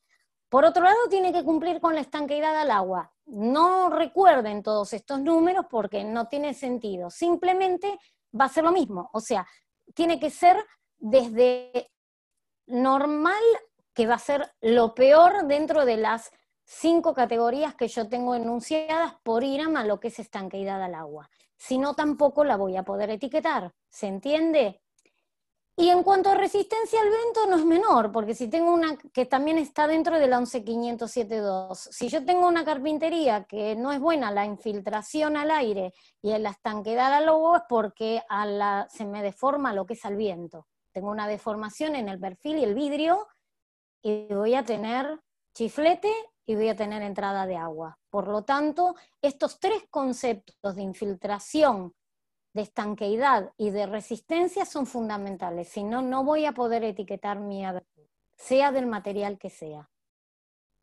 Por otro lado, tiene que cumplir con la estanqueidad al agua. No recuerden todos estos números porque no tiene sentido. Simplemente va a ser lo mismo. O sea, tiene que ser desde normal, que va a ser lo peor dentro de las 5 categorías que yo tengo enunciadas por IRAM a lo que es estanqueidad al agua. Si no, tampoco la voy a poder etiquetar. ¿Se entiende? Y en cuanto a resistencia al viento, no es menor, porque si tengo una que también está dentro de la 11507.2, si yo tengo una carpintería que no es buena la infiltración al aire y en la estanqueidad al agua, es porque se me deforma lo que es al viento. Tengo una deformación en el perfil y el vidrio, y voy a tener chiflete y voy a tener entrada de agua. Por lo tanto, estos 3 conceptos de infiltración, de estanqueidad y de resistencia son fundamentales, si no, no voy a poder etiquetar mi abertura, sea del material que sea.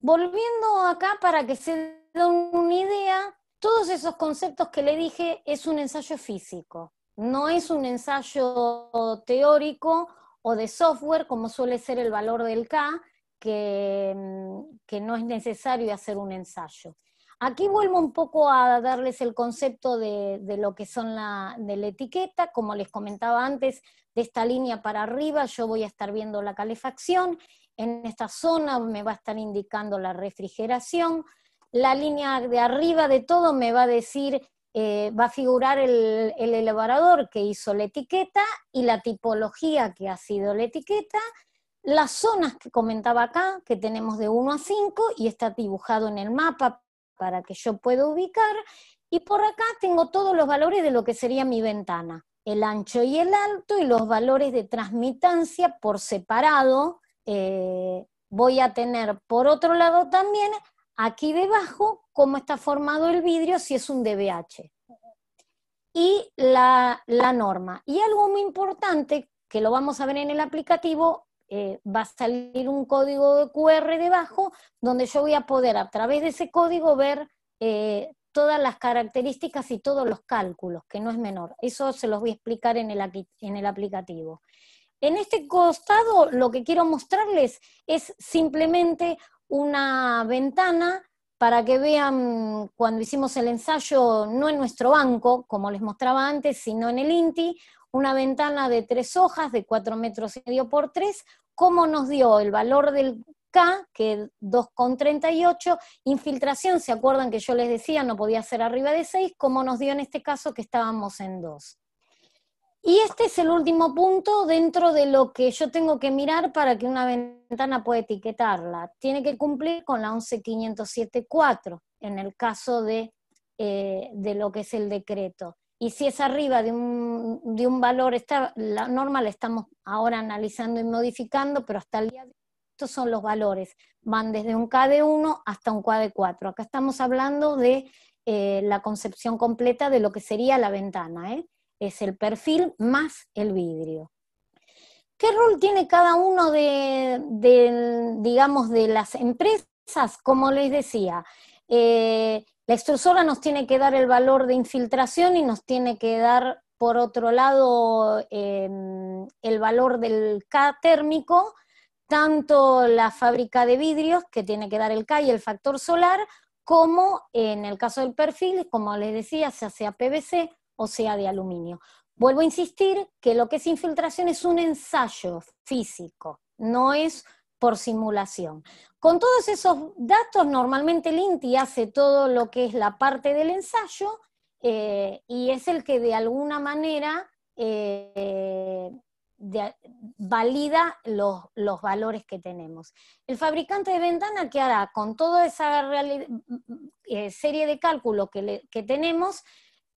Volviendo acá para que se den una idea, todos esos conceptos que le dije es un ensayo físico, no es un ensayo teórico o de software como suele ser el valor del K, que no es necesario hacer un ensayo. Aquí vuelvo un poco a darles el concepto de lo que son de la etiqueta. Como les comentaba antes, de esta línea para arriba yo voy a estar viendo la calefacción, en esta zona me va a estar indicando la refrigeración, la línea de arriba de todo me va a decir, va a figurar el elaborador que hizo la etiqueta y la tipología que ha sido la etiqueta, las zonas que comentaba acá, que tenemos de 1 a 5 y está dibujado en el mapa para que yo pueda ubicar, y por acá tengo todos los valores de lo que sería mi ventana, el ancho y el alto, y los valores de transmitancia por separado. Voy a tener por otro lado también, aquí debajo, cómo está formado el vidrio, si es un DBH. Y la norma. Y algo muy importante, que lo vamos a ver en el aplicativo, va a salir un código de QR debajo, donde yo voy a poder a través de ese código ver todas las características y todos los cálculos, que no es menor. Eso se los voy a explicar en el aplicativo. En este costado lo que quiero mostrarles es simplemente una ventana para que vean cuando hicimos el ensayo, no en nuestro banco, como les mostraba antes, sino en el INTI, una ventana de 3 hojas de 4,5 metros por 3, cómo nos dio el valor del K, que es 2,38, infiltración, ¿se acuerdan que yo les decía no podía ser arriba de 6? Cómo nos dio en este caso que estábamos en 2. Y este es el último punto dentro de lo que yo tengo que mirar para que una ventana pueda etiquetarla. Tiene que cumplir con la 11507.4 en el caso de lo que es el decreto. Y si es arriba de un valor, la norma la estamos ahora analizando y modificando, pero hasta el día de hoy estos son los valores. Van desde un K de 1 hasta un K de 4. Acá estamos hablando de la concepción completa de lo que sería la ventana, es el perfil más el vidrio. ¿Qué rol tiene cada uno digamos, de las empresas? Como les decía, la extrusora nos tiene que dar el valor de infiltración y nos tiene que dar, por otro lado, el valor del K térmico, tanto la fábrica de vidrios, que tiene que dar el K y el factor solar, como en el caso del perfil, como les decía, sea PVC o sea de aluminio. Vuelvo a insistir que lo que es infiltración es un ensayo físico, no es por simulación. Con todos esos datos, normalmente el INTI hace todo lo que es la parte del ensayo y es el que de alguna manera valida los valores que tenemos. El fabricante de ventana, ¿qué hará? Con toda esa serie de cálculos que tenemos,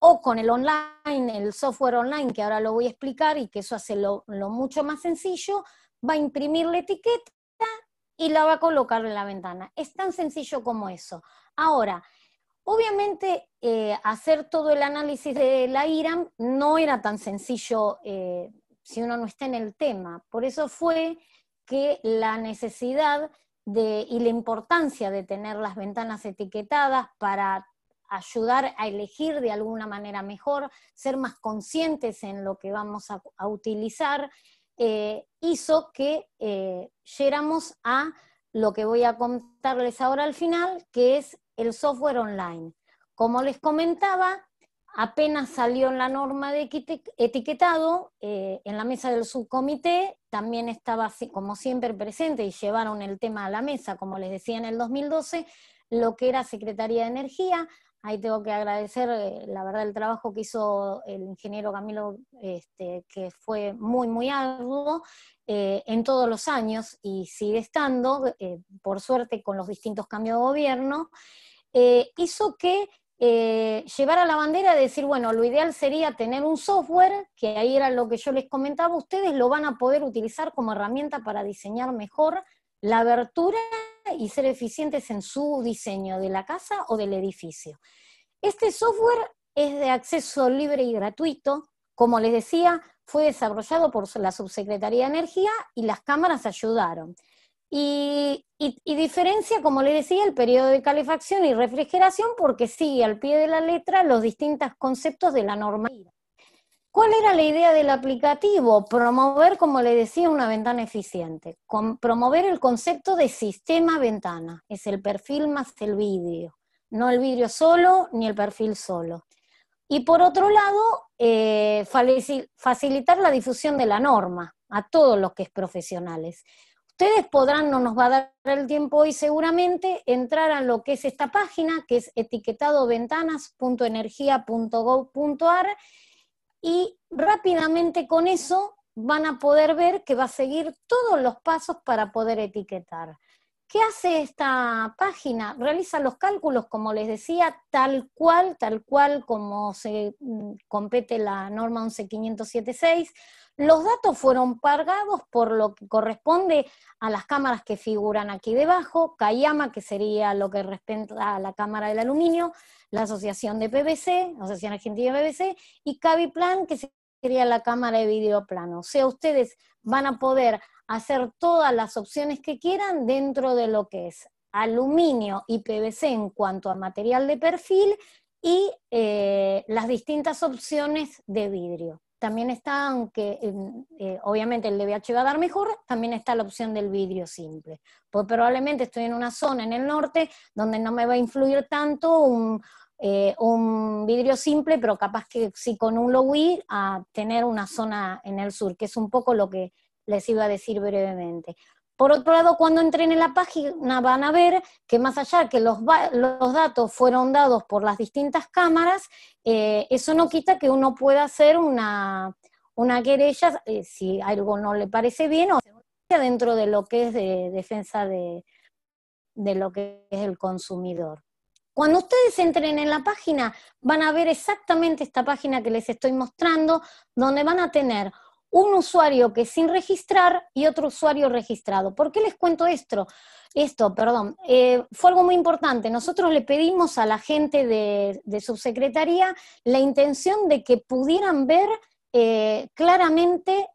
o con el online, el software online, que ahora lo voy a explicar y que eso hace lo mucho más sencillo, va a imprimir la etiqueta y la va a colocar en la ventana. Es tan sencillo como eso. Ahora, obviamente hacer todo el análisis de la IRAM no era tan sencillo si uno no está en el tema. Por eso fue que la necesidad y la importancia de tener las ventanas etiquetadas para ayudar a elegir de alguna manera mejor, ser más conscientes en lo que vamos a utilizar, hizo que llegáramos a lo que voy a contarles ahora al final, que es el software online. Como les comentaba, apenas salió la norma de etiquetado, en la mesa del subcomité también estaba, como siempre, presente, y llevaron el tema a la mesa, como les decía, en el 2012, lo que era Secretaría de Energía. Ahí tengo que agradecer, la verdad, el trabajo que hizo el ingeniero Camilo, que fue muy, muy arduo en todos los años, y sigue estando, por suerte, con los distintos cambios de gobierno, hizo que llevara la bandera de decir, bueno, lo ideal sería tener un software, que ahí era lo que yo les comentaba, ustedes lo van a poder utilizar como herramienta para diseñar mejor la abertura y ser eficientes en su diseño de la casa o del edificio. Este software es de acceso libre y gratuito. Como les decía, fue desarrollado por la Subsecretaría de Energía y las cámaras ayudaron. Y diferencia, como les decía, el periodo de calefacción y refrigeración, porque sigue al pie de la letra los distintos conceptos de la normativa. ¿Cuál era la idea del aplicativo? Promover, como les decía, una ventana eficiente. Promover el concepto de sistema ventana. Es el perfil más el vidrio. No el vidrio solo, ni el perfil solo. Y por otro lado, facilitar la difusión de la norma a todos los que es profesionales. Ustedes podrán, no nos va a dar el tiempo hoy seguramente, entrar a lo que es esta página, que es etiquetadoventanas.energia.gov.ar, y rápidamente con eso van a poder ver que va a seguir todos los pasos para poder etiquetar. ¿Qué hace esta página? Realiza los cálculos, como les decía, tal cual como se compete la norma 11576. Los datos fueron pagados por lo que corresponde a las cámaras que figuran aquí debajo, Kayama, que sería lo que respecta a la cámara del aluminio, la Asociación de PVC, Asociación Argentina de PVC, y Caviplan, que sería la cámara de vidrio plano. O sea, ustedes van a poder hacer todas las opciones que quieran dentro de lo que es aluminio y PVC en cuanto a material de perfil, y las distintas opciones de vidrio. También está, aunque obviamente el DBH va a dar mejor, también está la opción del vidrio simple. Pues probablemente estoy en una zona en el norte donde no me va a influir tanto un vidrio simple, pero capaz que sí con un low-E a tener una zona en el sur, que es un poco lo que les iba a decir brevemente. Por otro lado, cuando entren en la página van a ver que más allá que los datos fueron dados por las distintas cámaras, eso no quita que uno pueda hacer una querella si algo no le parece bien, o dentro de lo que es de defensa de lo que es el consumidor. Cuando ustedes entren en la página, van a ver exactamente esta página que les estoy mostrando, donde van a tener un usuario que es sin registrar y otro usuario registrado. ¿Por qué les cuento esto? Fue algo muy importante. Nosotros le pedimos a la gente de Subsecretaría la intención de que pudieran ver claramente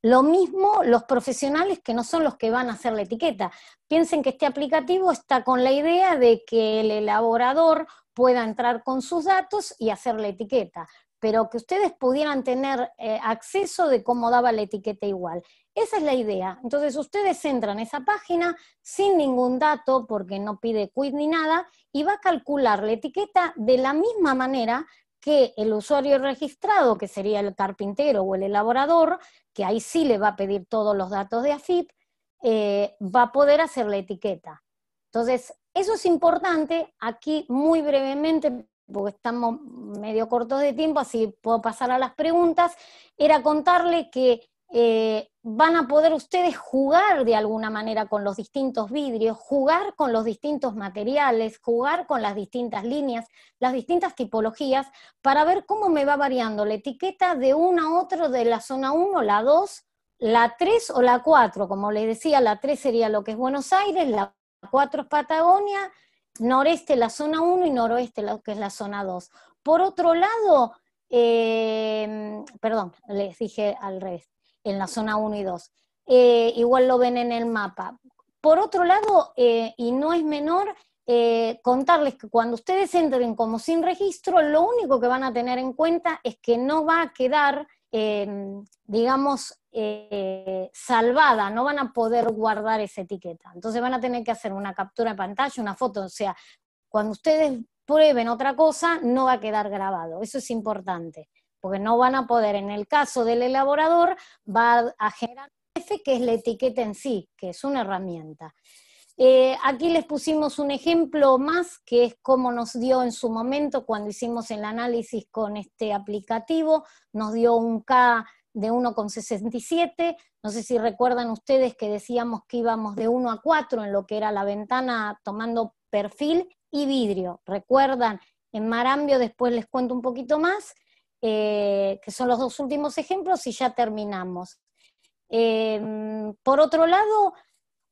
lo mismo los profesionales que no son los que van a hacer la etiqueta. Piensen que este aplicativo está con la idea de que el elaborador pueda entrar con sus datos y hacer la etiqueta, pero que ustedes pudieran tener acceso de cómo daba la etiqueta igual. Esa es la idea. Entonces ustedes entran a esa página sin ningún dato, porque no pide quit ni nada, y va a calcular la etiqueta de la misma manera que el usuario registrado, que sería el carpintero o el elaborador, que ahí sí le va a pedir todos los datos de AFIP, va a poder hacer la etiqueta. Entonces, eso es importante. Aquí muy brevemente, porque estamos medio cortos de tiempo, así puedo pasar a las preguntas, era contarle que van a poder ustedes jugar de alguna manera con los distintos vidrios, jugar con los distintos materiales, jugar con las distintas líneas, las distintas tipologías, para ver cómo me va variando la etiqueta de uno a otro, de la zona 1, la 2, la 3 o la 4. Como les decía, la 3 sería lo que es Buenos Aires, la 4 es Patagonia, noreste la zona 1 y noroeste lo que es la zona 2. Por otro lado, perdón, les dije al revés, en la zona 1 y 2. igual lo ven en el mapa. Por otro lado, y no es menor, contarles que cuando ustedes entren como sin registro, lo único que van a tener en cuenta es que no va a quedar, digamos, salvada, no van a poder guardar esa etiqueta. Entonces van a tener que hacer una captura de pantalla, una foto, o sea, cuando ustedes prueben otra cosa, no va a quedar grabado. Eso es importante, porque no van a poder, en el caso del elaborador, va a generar un PDF, que es la etiqueta en sí, que es una herramienta. Aquí les pusimos un ejemplo más, que es cómo nos dio en su momento cuando hicimos el análisis con este aplicativo, nos dio un K de 1,67, no sé si recuerdan ustedes que decíamos que íbamos de 1 a 4 en lo que era la ventana tomando perfil y vidrio. ¿Recuerdan? En Marambio después les cuento un poquito más, que son los dos últimos ejemplos y ya terminamos. Por otro lado,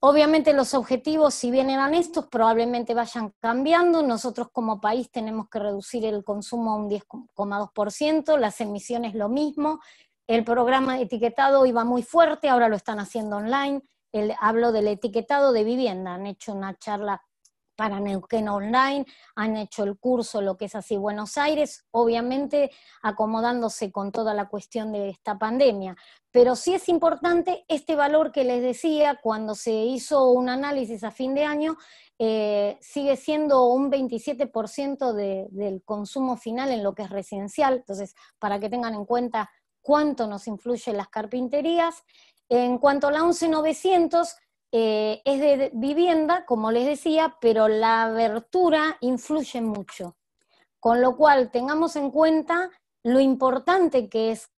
obviamente los objetivos, si bien eran estos, probablemente vayan cambiando. Nosotros como país tenemos que reducir el consumo a un 10,2%, las emisiones lo mismo. El programa de etiquetado iba muy fuerte, ahora lo están haciendo online. Hablo del etiquetado de vivienda, han hecho una charla para Neuquén Online, han hecho el curso, lo que es así Buenos Aires, obviamente acomodándose con toda la cuestión de esta pandemia. Pero sí es importante este valor que les decía, cuando se hizo un análisis a fin de año, sigue siendo un 27% del consumo final en lo que es residencial, entonces para que tengan en cuenta cuánto nos influyen las carpinterías. En cuanto a la 11900, es de vivienda, como les decía, pero la abertura influye mucho. Con lo cual, tengamos en cuenta lo importante que es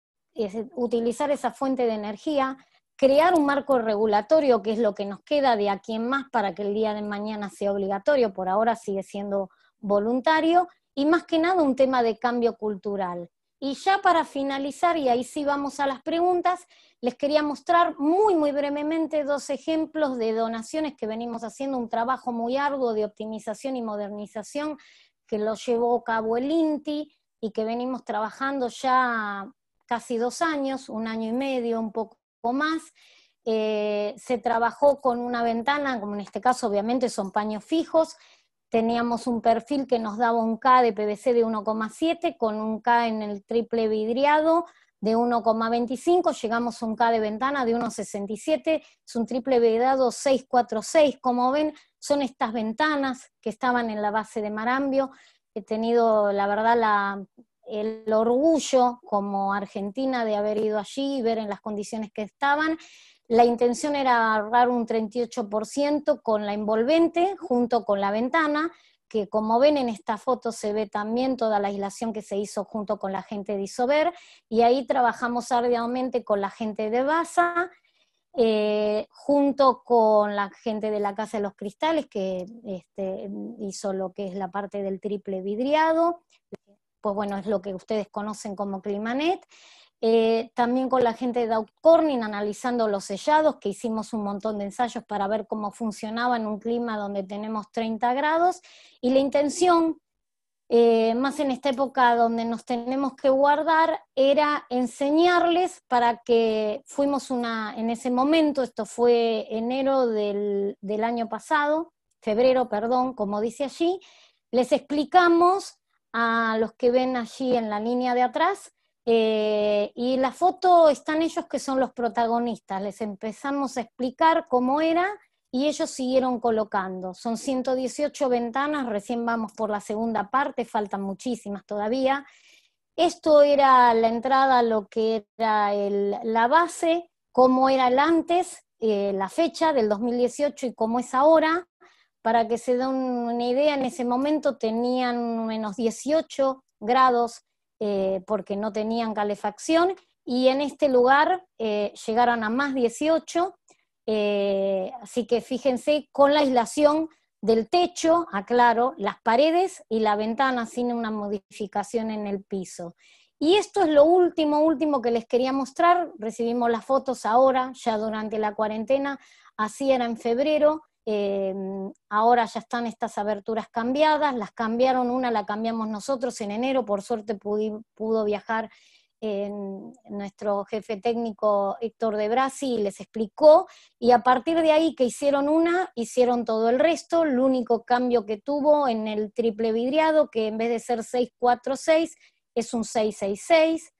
utilizar esa fuente de energía, crear un marco regulatorio, que es lo que nos queda de aquí en más para que el día de mañana sea obligatorio, por ahora sigue siendo voluntario, y más que nada un tema de cambio cultural. Y ya para finalizar, y ahí sí vamos a las preguntas, les quería mostrar muy, muy brevemente 2 ejemplos de donaciones que venimos haciendo, un trabajo muy arduo de optimización y modernización que lo llevó a cabo el INTI y que venimos trabajando ya casi 2 años, 1 año y medio, un poco más. Se trabajó con una ventana, como en este caso obviamente son paños fijos, teníamos un perfil que nos daba un K de PVC de 1,7 con un K en el triple vidriado de 1,25, llegamos a un K de ventana de 1,67, es un triple vidriado 646, como ven, son estas ventanas que estaban en la base de Marambio. He tenido, la verdad, el orgullo como argentina de haber ido allí y ver en las condiciones que estaban. La intención era ahorrar un 38% con la envolvente junto con la ventana, que como ven en esta foto se ve también toda la aislación que se hizo junto con la gente de Isover, y ahí trabajamos arduamente con la gente de BASA, junto con la gente de la Casa de los Cristales, que hizo lo que es la parte del triple vidriado, pues bueno, es lo que ustedes conocen como Climanet. También con la gente de Dow Corning analizando los sellados, que hicimos un montón de ensayos para ver cómo funcionaba en un clima donde tenemos 30 grados, y la intención, más en esta época donde nos tenemos que guardar, era enseñarles para que en ese momento, esto fue enero del año pasado, febrero, perdón, como dice allí, les explicamos a los que ven allí en la línea de atrás, y la foto están ellos que son los protagonistas, les empezamos a explicar cómo era y ellos siguieron colocando. Son 118 ventanas, recién vamos por la segunda parte, faltan muchísimas todavía. Esto era la entrada a lo que era la base, cómo era el antes, la fecha del 2018 y cómo es ahora. Para que se den una idea, en ese momento tenían menos 18 grados, porque no tenían calefacción, y en este lugar llegaron a más 18, así que fíjense, con la aislación del techo, aclaro, las paredes y la ventana sin una modificación en el piso. Y esto es lo último que les quería mostrar. Recibimos las fotos ahora, ya durante la cuarentena, así era en febrero. Ahora ya están estas aberturas cambiadas, las cambiaron, una la cambiamos nosotros en enero, por suerte pudo viajar nuestro jefe técnico Héctor de Brasi les explicó, y a partir de ahí que hicieron hicieron todo el resto. El único cambio que tuvo en el triple vidriado, que en vez de ser 646, es un 666.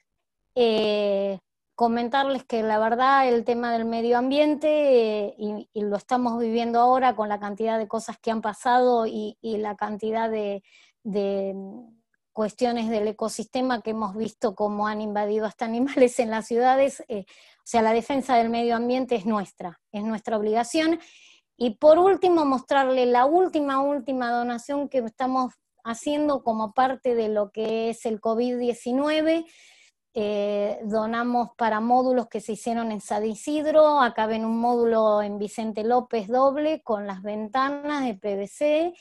Comentarles que la verdad el tema del medio ambiente, y lo estamos viviendo ahora con la cantidad de cosas que han pasado y la cantidad de cuestiones del ecosistema que hemos visto cómo han invadido hasta animales en las ciudades, o sea, la defensa del medio ambiente es nuestra obligación. Y por último, mostrarle la última donación que estamos haciendo como parte de lo que es el COVID-19. Donamos para módulos que se hicieron en San Isidro. Acá ven un módulo en Vicente López doble con las ventanas de PVC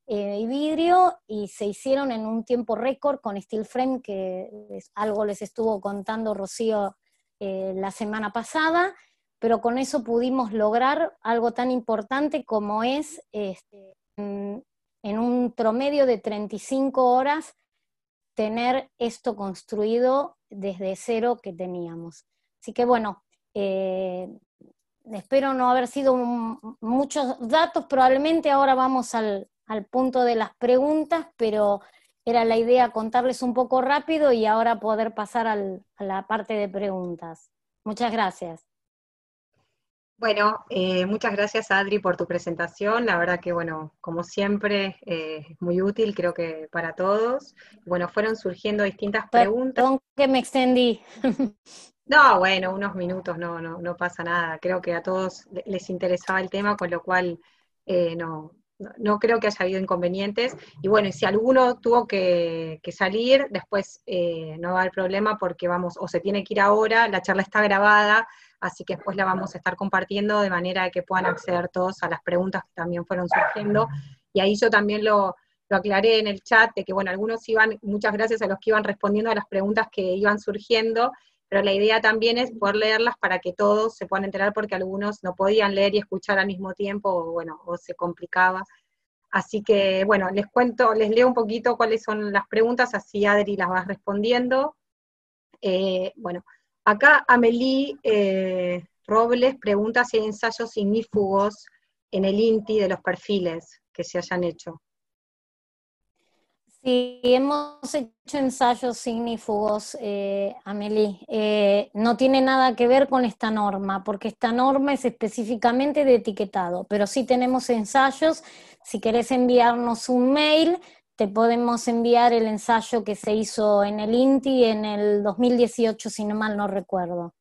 y vidrio, y se hicieron en un tiempo récord con steel frame, que algo les estuvo contando Rocío la semana pasada, pero con eso pudimos lograr algo tan importante como es en un promedio de 35 horas tener esto construido desde cero que teníamos. Así que bueno, espero no haber sido muchos datos, probablemente ahora vamos al punto de las preguntas, pero era la idea contarles un poco rápido y ahora poder pasar a la parte de preguntas. Muchas gracias. Bueno, muchas gracias Adri por tu presentación, la verdad que bueno, como siempre, es muy útil creo que para todos. Bueno, fueron surgiendo distintas preguntas. Perdón que me extendí. No, bueno, unos minutos, no pasa nada, creo que a todos les interesaba el tema, con lo cual no creo que haya habido inconvenientes. Y bueno, y si alguno tuvo que salir, después no va a haber problema porque vamos, o se tiene que ir ahora, la charla está grabada, así que después la vamos a estar compartiendo de manera que puedan acceder todos a las preguntas que también fueron surgiendo. Y ahí yo también lo aclaré en el chat, de que bueno, algunos iban, muchas gracias a los que iban respondiendo a las preguntas que iban surgiendo, pero la idea también es poder leerlas para que todos se puedan enterar, porque algunos no podían leer y escuchar al mismo tiempo, o bueno, o se complicaba. Así que, bueno, les leo un poquito cuáles son las preguntas, así Adri las va respondiendo. Bueno, acá Amelie Robles pregunta si hay ensayos ignífugos en el INTI de los perfiles que se hayan hecho. Sí, hemos hecho ensayos ignífugos, Amelie. No tiene nada que ver con esta norma, porque esta norma es específicamente de etiquetado, pero sí tenemos ensayos. Si querés enviarnos un mail, te podemos enviar el ensayo que se hizo en el INTI en el 2018, si no mal no recuerdo.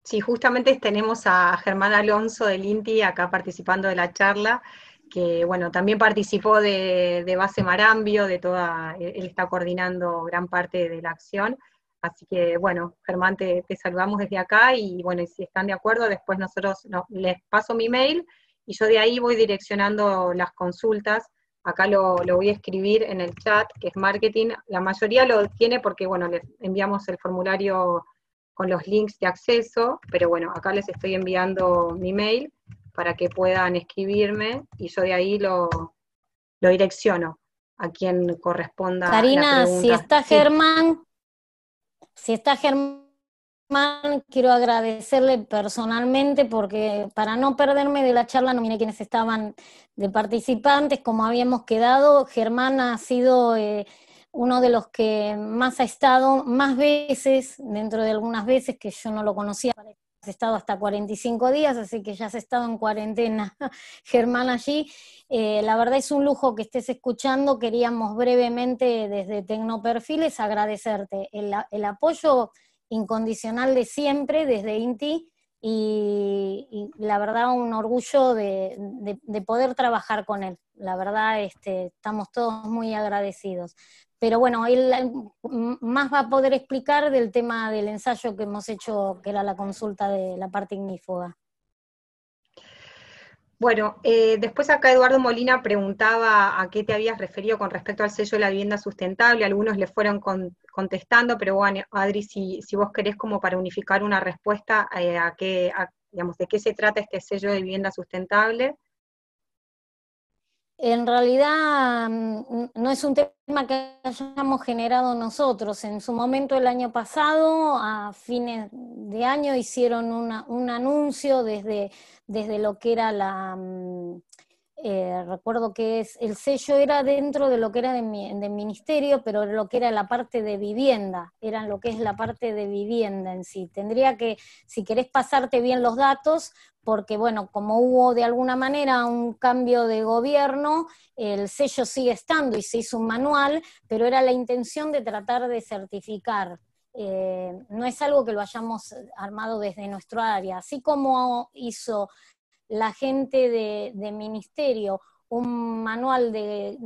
Sí, justamente tenemos a Germán Alonso del INTI acá participando de la charla, que bueno, también participó de Base Marambio, él está coordinando gran parte de la acción, así que bueno, Germán, te saludamos desde acá, y bueno, y si están de acuerdo, después les paso mi mail, y yo de ahí voy direccionando las consultas. Acá lo voy a escribir en el chat, que es marketing, la mayoría lo tiene porque bueno, les enviamos el formulario con los links de acceso, pero bueno, acá les estoy enviando mi mail para que puedan escribirme, y yo de ahí lo direcciono a quien corresponda. Karina, la pregunta. si está Sí. Germán, quiero agradecerle personalmente, porque para no perderme de la charla, no miré quiénes estaban de participantes, como habíamos quedado. Germán ha sido uno de los que más ha estado, más veces, dentro de algunas veces que yo no lo conocía. Has estado hasta 45 días, así que ya has estado en cuarentena, Germán, allí. La verdad es un lujo que estés escuchando. Queríamos brevemente desde Tecnoperfiles agradecerte el apoyo incondicional de siempre desde INTI, y la verdad un orgullo de poder trabajar con él. La verdad estamos todos muy agradecidos. Pero bueno, él más va a poder explicar del tema del ensayo que hemos hecho, que era la consulta de la parte ignífuga. Bueno, después acá Eduardo Molina preguntaba a qué te habías referido con respecto al sello de la vivienda sustentable. Algunos le fueron contestando, pero bueno, Adri, si vos querés como para unificar una respuesta, digamos, de qué se trata este sello de vivienda sustentable. En realidad no es un tema que hayamos generado nosotros. En su momento, el año pasado, a fines de año, hicieron un anuncio desde lo que era recuerdo que el sello era dentro de lo que era del ministerio, pero lo que era la parte de vivienda, era lo que es la parte de vivienda en sí. Tendría que, si querés pasarte bien los datos, porque bueno, como hubo de alguna manera un cambio de gobierno, el sello sigue estando y se hizo un manual, pero era la intención de tratar de certificar. No es algo que lo hayamos armado desde nuestro área, así como hizo la gente de ministerio un manual de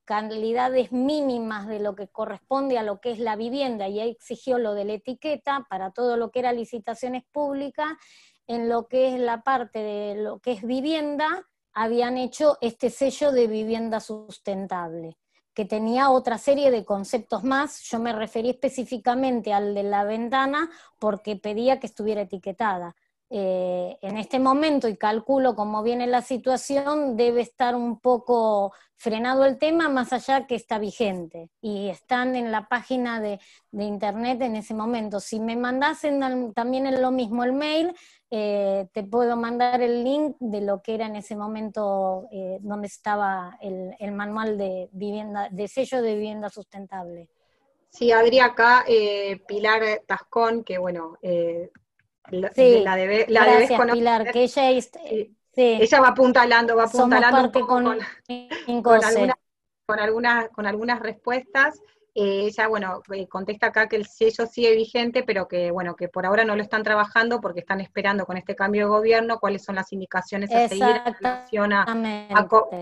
calidades mínimas de lo que corresponde a lo que es la vivienda, y ahí exigió lo de la etiqueta para todo lo que era licitaciones públicas. En lo que es la parte de lo que es vivienda, habían hecho este sello de vivienda sustentable, que tenía otra serie de conceptos más. Yo me referí específicamente al de la ventana porque pedía que estuviera etiquetada. En este momento, y calculo cómo viene la situación, debe estar un poco frenado el tema, más allá que está vigente, y están en la página de internet en ese momento. Si me mandasen también en lo mismo el mail, te puedo mandar el link de lo que era en ese momento, donde estaba el manual de vivienda, de sello de vivienda sustentable. Sí, Adri, acá Pilar Tascón, que bueno, Sí, la debes gracias conocer. Pilar, que ella Sí. sí, Ella va apuntalando somos un parte poco con INCOSE. algunas respuestas. Ella, bueno, contesta acá que el sello sigue vigente, pero que, bueno, que por ahora no lo están trabajando porque están esperando con este cambio de gobierno cuáles son las indicaciones a seguir en relación Exactamente.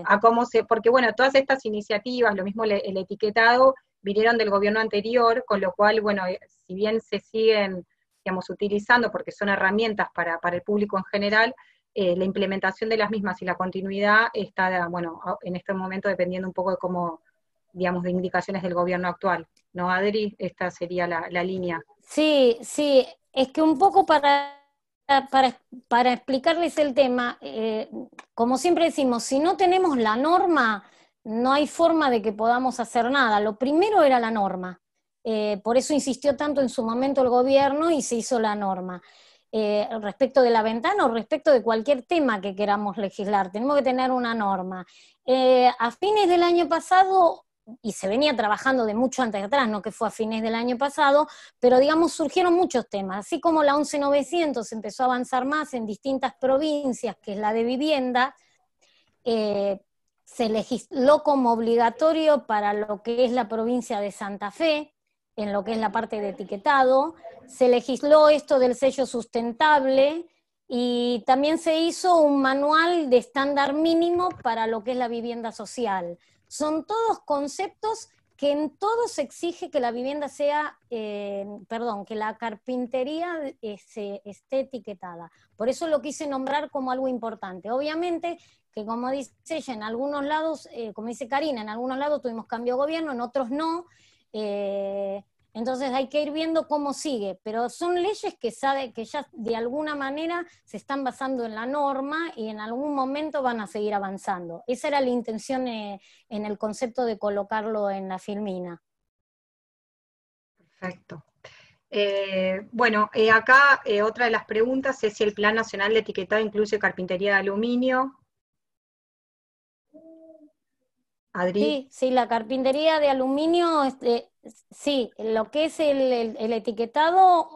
a cómo porque, bueno, todas estas iniciativas, lo mismo el etiquetado, vinieron del gobierno anterior, con lo cual, bueno, si bien se siguen, digamos, utilizando porque son herramientas para el público en general, la implementación de las mismas y la continuidad está, bueno, en este momento dependiendo un poco de cómo, digamos, de indicaciones del gobierno actual. ¿No, Adri? Esta sería la línea. Sí, sí, es que un poco para explicarles el tema, como siempre decimos, si no tenemos la norma, no hay forma de que podamos hacer nada. Lo primero era la norma. Por eso insistió tanto en su momento el gobierno y se hizo la norma. Respecto de la ventana o respecto de cualquier tema que queramos legislar, tenemos que tener una norma. A fines del año pasado, y se venía trabajando de mucho antes de atrás, no que fue a fines del año pasado, pero digamos surgieron muchos temas, así como la 11900 empezó a avanzar más en distintas provincias, que es la de vivienda, se legisló como obligatorio para lo que es la provincia de Santa Fe, en lo que es la parte de etiquetado, se legisló esto del sello sustentable, y también se hizo un manual de estándar mínimo para lo que es la vivienda social. Son todos conceptos que en todo se exige que la vivienda sea, que la carpintería esté etiquetada. Por eso lo quise nombrar como algo importante. Obviamente que, como dice ella, en algunos lados, como dice Karina, en algunos lados tuvimos cambio de gobierno, en otros no. Entonces hay que ir viendo cómo sigue, pero son leyes que ya de alguna manera se están basando en la norma y en algún momento van a seguir avanzando. Esa era la intención en el concepto de colocarlo en la filmina. Perfecto. Bueno, acá otra de las preguntas es si el Plan Nacional de Etiquetado incluye carpintería de aluminio. Adri. Sí, la carpintería de aluminio, sí, lo que es el etiquetado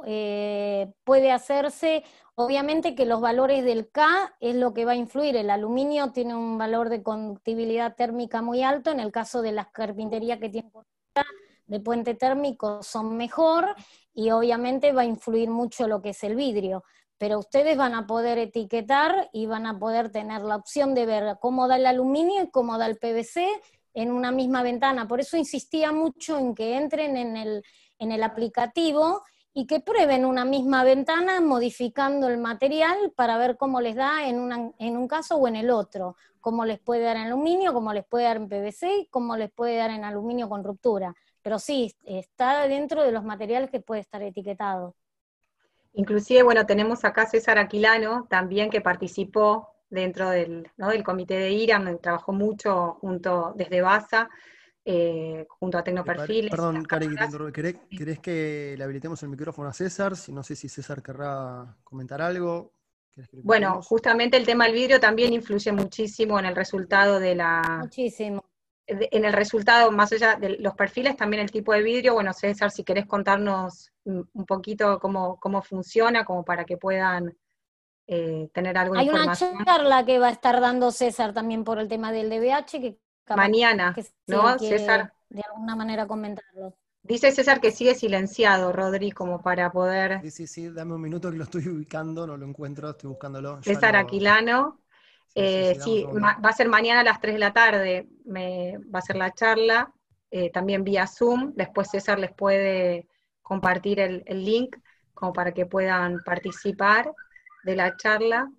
puede hacerse, obviamente que los valores del K es lo que va a influir. El aluminio tiene un valor de conductibilidad térmica muy alto, en el caso de las carpinterías que tienen de puente térmico son mejor, y obviamente va a influir mucho lo que es el vidrio. Pero ustedes van a poder etiquetar y van a poder tener la opción de ver cómo da el aluminio y cómo da el PVC en una misma ventana. Por eso insistía mucho en que entren en el aplicativo y que prueben una misma ventana modificando el material para ver cómo les da en un caso o en el otro, cómo les puede dar en aluminio, cómo les puede dar en PVC y cómo les puede dar en aluminio con ruptura. Pero sí, está dentro de los materiales que puede estar etiquetado. Inclusive, bueno, tenemos acá a César Aquilano, también que participó dentro del comité de IRAM, trabajó mucho junto desde BASA, junto a Tecnoperfiles. Perdón, Cari, que te interrumpo. ¿Querés que le habilitemos el micrófono a César? No sé si César querrá comentar algo. ¿Querés que lo Bueno, invitemos? justamente el tema del vidrio también influye muchísimo en el resultado de Muchísimo. en el resultado, más allá de los perfiles, también el tipo de vidrio. Bueno, César, si querés contarnos un poquito cómo funciona, como para que puedan tener algo de Hay una información. charla que va a estar dando César también por el tema del DBH, que capaz Mañana, que si ¿no? él quiere César, de alguna manera comentarlo. dice César que sigue silenciado, Rodri, como para poder. Sí, dame un minuto que lo estoy ubicando, no lo encuentro, estoy buscándolo. César Aquilano. Dame un Sí, segundo. va a ser mañana a las 3 de la tarde, va a ser la charla, también vía Zoom. Después César les puede compartir el link como para que puedan participar de la charla,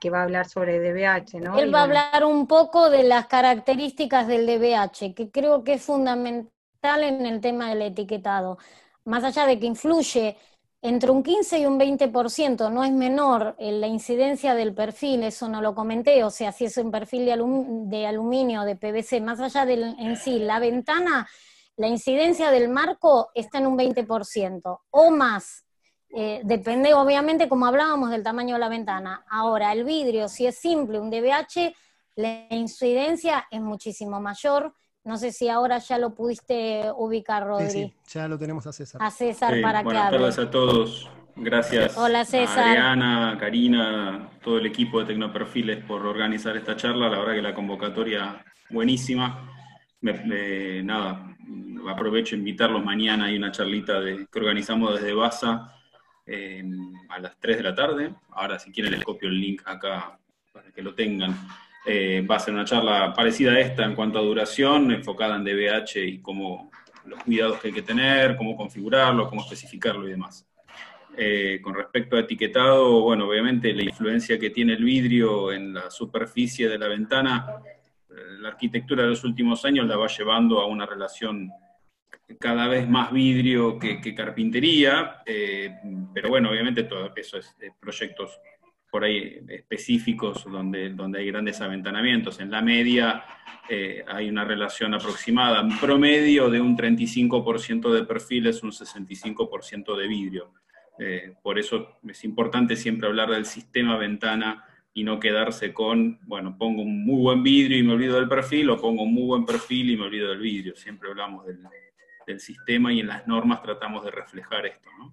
que va a hablar sobre DBH, ¿no? Él Y va a bueno, hablar un poco de las características del DBH, que creo que es fundamental en el tema del etiquetado. Más allá de que influye entre un 15 y un 20%, no es menor la incidencia del perfil, eso no lo comenté, o sea, si es un perfil de aluminio, de PVC, más allá de en sí, la ventana, la incidencia del marco está en un 20% o más. Depende, obviamente, como hablábamos, del tamaño de la ventana. Ahora, el vidrio, si es simple, un DBH, la incidencia es muchísimo mayor. No sé si ahora ya lo pudiste ubicar, Sí, Rodri. ya lo tenemos a César. A César para que Buenas hable. tardes a todos. Gracias Hola, a César. Adriana, Karina, todo el equipo de Tecnoperfiles por organizar esta charla. La verdad que la convocatoria buenísima. Nada, aprovecho invitarlos mañana. Hay una charlita que organizamos desde BASA a las 3 de la tarde. Ahora, si quieren, les copio el link acá para que lo tengan. Va a ser una charla parecida a esta en cuanto a duración, enfocada en DBH y cómo los cuidados que hay que tener, cómo configurarlo, cómo especificarlo y demás. Con respecto a etiquetado, bueno, obviamente la influencia que tiene el vidrio en la superficie de la ventana, la arquitectura de los últimos años la va llevando a una relación cada vez más vidrio que carpintería, pero bueno, obviamente todo eso es proyectos por ahí específicos donde hay grandes aventanamientos. En la media hay una relación aproximada, en promedio de un 35% de perfiles, un 65% de vidrio. Por eso es importante siempre hablar del sistema ventana y no quedarse con, bueno, pongo un muy buen vidrio y me olvido del perfil, o pongo un muy buen perfil y me olvido del vidrio. Siempre hablamos del sistema y en las normas tratamos de reflejar esto, ¿no?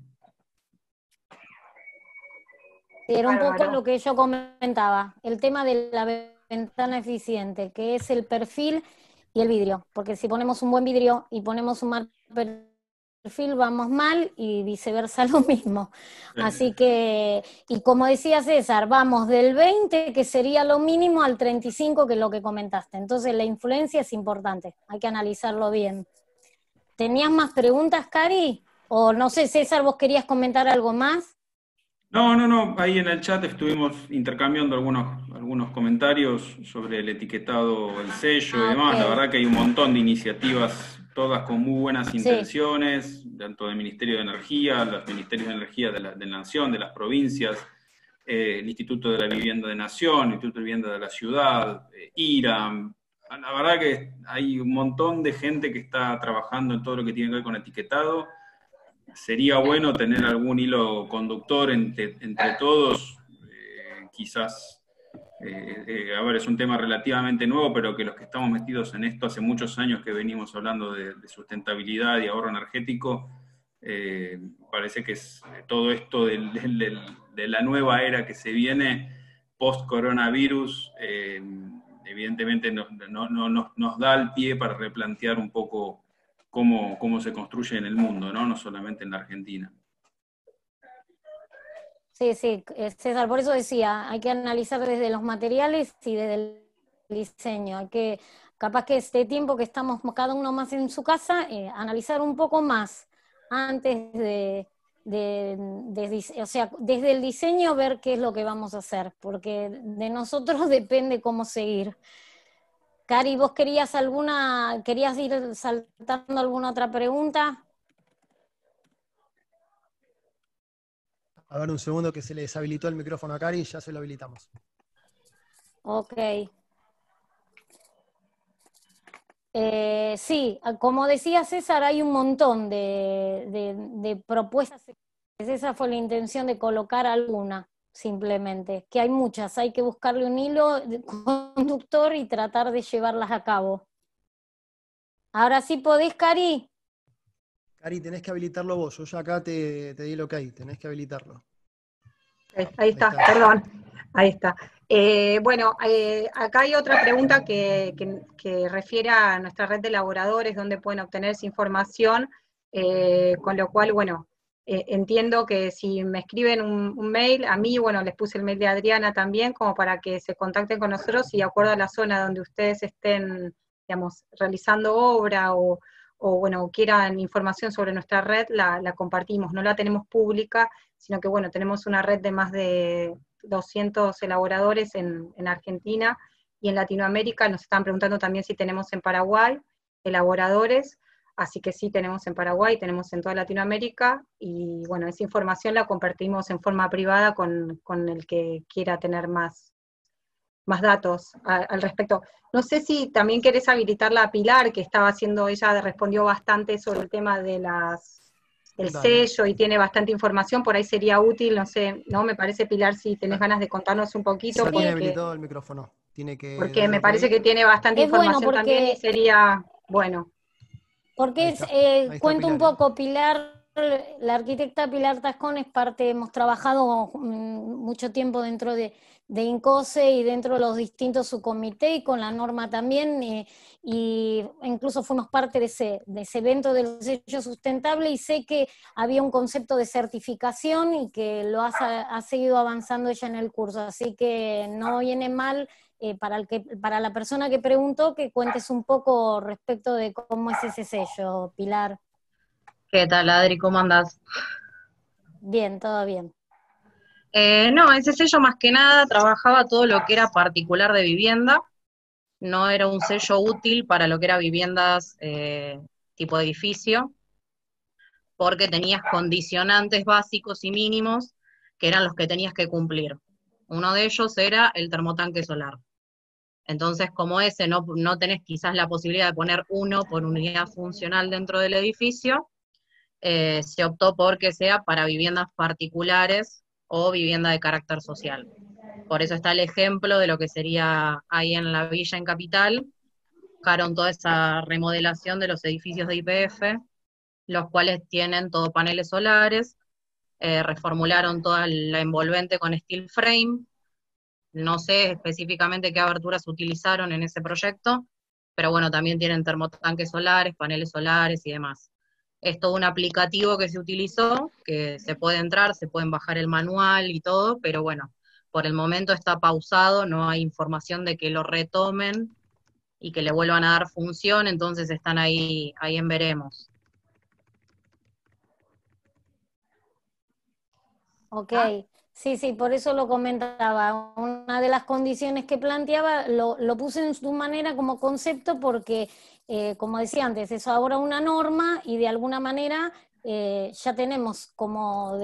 Era un poco bárbaro. lo que yo comentaba, el tema de la ventana eficiente, que es el perfil y el vidrio, porque si ponemos un buen vidrio y ponemos un mal perfil vamos mal y viceversa lo mismo. Así que, y como decía César, vamos del 20, que sería lo mínimo, al 35, que es lo que comentaste. Entonces la influencia es importante, hay que analizarlo bien. ¿Tenías más preguntas, Cari? O no sé, César, ¿vos querías comentar algo más? No, ahí en el chat estuvimos intercambiando algunos comentarios sobre el etiquetado, el sello y demás. La Ok, verdad que hay un montón de iniciativas, todas con muy buenas sí. intenciones, tanto del Ministerio de Energía, los Ministerios de Energía de la Nación, de las provincias, el Instituto de la Vivienda de Nación, el Instituto de Vivienda de la Ciudad, IRAM. La verdad que hay un montón de gente que está trabajando en todo lo que tiene que ver con etiquetado. Sería bueno tener algún hilo conductor entre todos, quizás, a ver, es un tema relativamente nuevo, pero que los que estamos metidos en esto hace muchos años que venimos hablando de sustentabilidad y ahorro energético, parece que es todo esto de la nueva era que se viene post-coronavirus, evidentemente nos da el pie para replantear un poco cómo se construye en el mundo, ¿no? No solamente en la Argentina. Sí, César, por eso decía, hay que analizar desde los materiales y desde el diseño. Hay que, capaz que este tiempo que estamos cada uno más en su casa, analizar un poco más antes o sea, desde el diseño ver qué es lo que vamos a hacer, porque de nosotros depende cómo seguir. Cari, ¿vos querías ir saltando alguna otra pregunta? A ver, un segundo que se le deshabilitó el micrófono a Cari y ya se lo habilitamos. Ok. Sí, como decía César, hay un montón de propuestas. Esa fue la intención de colocar alguna, simplemente, que hay muchas, hay que buscarle un hilo conductor y tratar de llevarlas a cabo. Ahora sí podés, Cari. Cari, tenés que habilitarlo vos. Yo ya acá te di el ok, tenés que habilitarlo. Ahí está, perdón. Ahí está. Bueno, acá hay otra pregunta que refiere a nuestra red de elaboradores, donde pueden obtener esa información, con lo cual, bueno, entiendo que si me escriben un mail, a mí, bueno, les puse el mail de Adriana también, como para que se contacten con nosotros y de acuerdo a la zona donde ustedes estén, digamos, realizando obra o bueno, quieran información sobre nuestra red, la compartimos, no la tenemos pública, sino que bueno, tenemos una red de más de 200 elaboradores en Argentina y en Latinoamérica. Nos están preguntando también si tenemos en Paraguay elaboradores, así que sí tenemos en Paraguay, tenemos en toda Latinoamérica, y bueno, esa información la compartimos en forma privada con el que quiera tener más datos al respecto. No sé si también querés habilitarla a Pilar, que estaba haciendo, ella respondió bastante sobre el tema de el Dale. sello y tiene bastante información, por ahí sería útil, no sé, ¿no? Me parece, Pilar, si tenés ganas de contarnos un poquito, Ya tiene habilitado el micrófono. Tiene que porque darle me ok. parece que tiene bastante Es bueno información también y porque sería bueno. Ahí Porque está. Ahí está cuento un Pilar, poco, Pilar, la arquitecta Pilar Tascón es parte, hemos trabajado mucho tiempo dentro de INCOSE y dentro de los distintos subcomités y con la norma también, y incluso fuimos parte de ese evento del sello sustentable, y sé que había un concepto de certificación y que lo ha seguido avanzando ella en el curso, así que no viene mal. Para la persona que preguntó, que cuentes un poco respecto de cómo es ese sello, Pilar. ¿Qué tal, Adri? ¿Cómo andás? Bien, todo bien. No, ese sello más que nada trabajaba todo lo que era particular de vivienda, no era un sello útil para lo que era viviendas tipo edificio, porque tenías condicionantes básicos y mínimos que eran los que tenías que cumplir. Uno de ellos era el termotanque solar. Entonces, como ese no tenés quizás la posibilidad de poner uno por unidad funcional dentro del edificio, se optó por que sea para viviendas particulares o vivienda de carácter social. Por eso está el ejemplo de lo que sería ahí en la villa en Capital, buscaron toda esa remodelación de los edificios de YPF, los cuales tienen todo paneles solares, reformularon toda la envolvente con steel frame, no sé específicamente qué aberturas utilizaron en ese proyecto, pero bueno, también tienen termotanques solares, paneles solares y demás. Es todo un aplicativo que se utilizó, que se puede entrar, se pueden bajar el manual y todo, pero bueno, por el momento está pausado, no hay información de que lo retomen y que le vuelvan a dar función, entonces están ahí en veremos. Ok, sí, por eso lo comentaba. Una de las condiciones que planteaba lo puse en su manera como concepto porque, como decía antes, es ahora una norma y de alguna manera ya tenemos como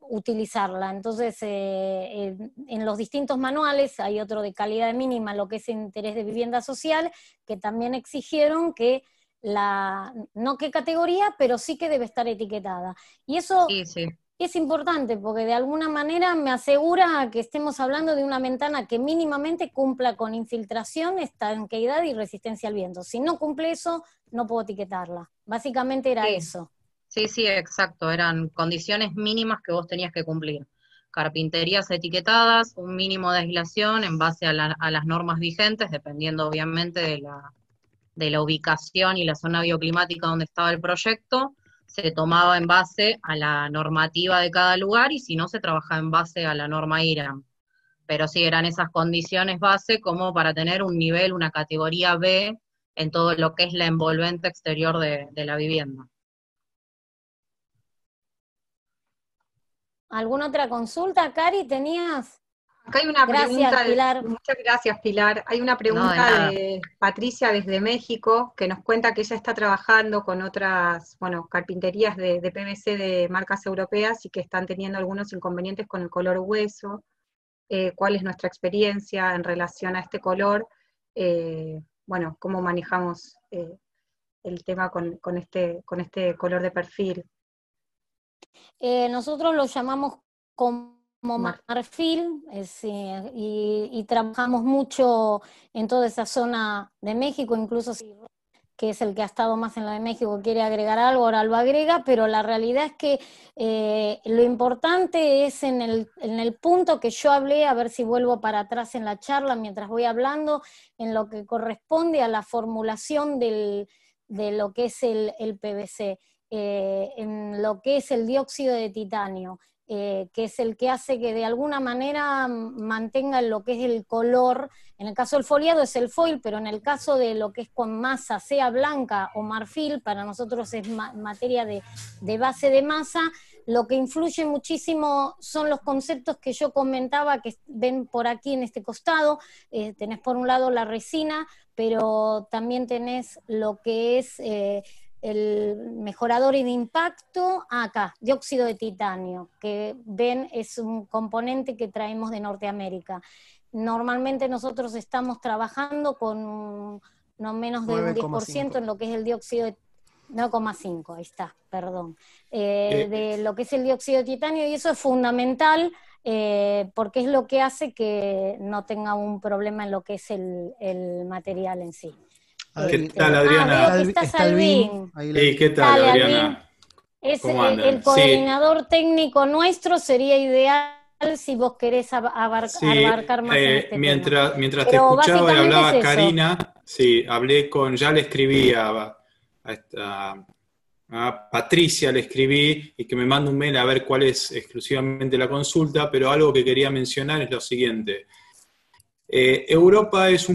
utilizarla. Entonces, en los distintos manuales hay otro de calidad mínima, lo que es interés de vivienda social, que también exigieron que no qué categoría, pero sí que debe estar etiquetada. Y eso Sí. es importante porque de alguna manera me asegura que estemos hablando de una ventana que mínimamente cumpla con infiltración, estanqueidad y resistencia al viento. Si no cumple eso, no puedo etiquetarla. Básicamente era eso. Sí, exacto, eran condiciones mínimas que vos tenías que cumplir. Carpinterías etiquetadas, un mínimo de aislación en base a las normas vigentes, dependiendo obviamente de la ubicación y la zona bioclimática donde estaba el proyecto, se tomaba en base a la normativa de cada lugar y si no se trabajaba en base a la norma IRAM. Pero sí, eran esas condiciones base como para tener un nivel, una categoría B en todo lo que es la envolvente exterior de la vivienda. ¿Alguna otra consulta, Cari, tenías? Acá hay una Gracias, pregunta, Pilar. muchas gracias Pilar, hay una No, de pregunta nada. de Patricia desde México, que nos cuenta que ella está trabajando con otras, bueno, carpinterías de PVC de marcas europeas y que están teniendo algunos inconvenientes con el color hueso. ¿Cuál es nuestra experiencia en relación a este color? bueno, cómo manejamos el tema con este color de perfil. Nosotros lo llamamos como marfil, y trabajamos mucho en toda esa zona de México, incluso si que es el que ha estado más en la de México, quiere agregar algo, ahora lo agrega, pero la realidad es que lo importante es en el punto que yo hablé, a ver si vuelvo para atrás en la charla mientras voy hablando, en lo que corresponde a la formulación de lo que es el PVC, en lo que es el dióxido de titanio, que es el que hace que de alguna manera mantenga lo que es el color. En el caso del foliado es el foil, pero en el caso de lo que es con masa, sea blanca o marfil, para nosotros es materia de base de masa. Lo que influye muchísimo son los conceptos que yo comentaba, que ven por aquí en este costado. Tenés por un lado la resina, pero también tenés lo que es el mejorador de impacto, acá, dióxido de titanio, que ven es un componente que traemos de Norteamérica. Normalmente nosotros estamos trabajando con no menos de un 10% en lo que es el dióxido de 9,5, ahí está, perdón, de lo que es el dióxido de titanio, y eso es fundamental porque es lo que hace que no tenga un problema en lo que es el material en sí. ¿Qué tal, Adriana? Veo que está Alvin. ¿Qué tal, Dale, Adriana? Alvin. Es ¿Cómo andan? el coordinador técnico nuestro, sería ideal si vos querés abarcar más en este mientras tema. te escuchaba y hablaba es Karina, sí, ya le escribí a Patricia, le escribí y que me manda un mail a ver cuál es exclusivamente la consulta, pero algo que quería mencionar es lo siguiente. Europa es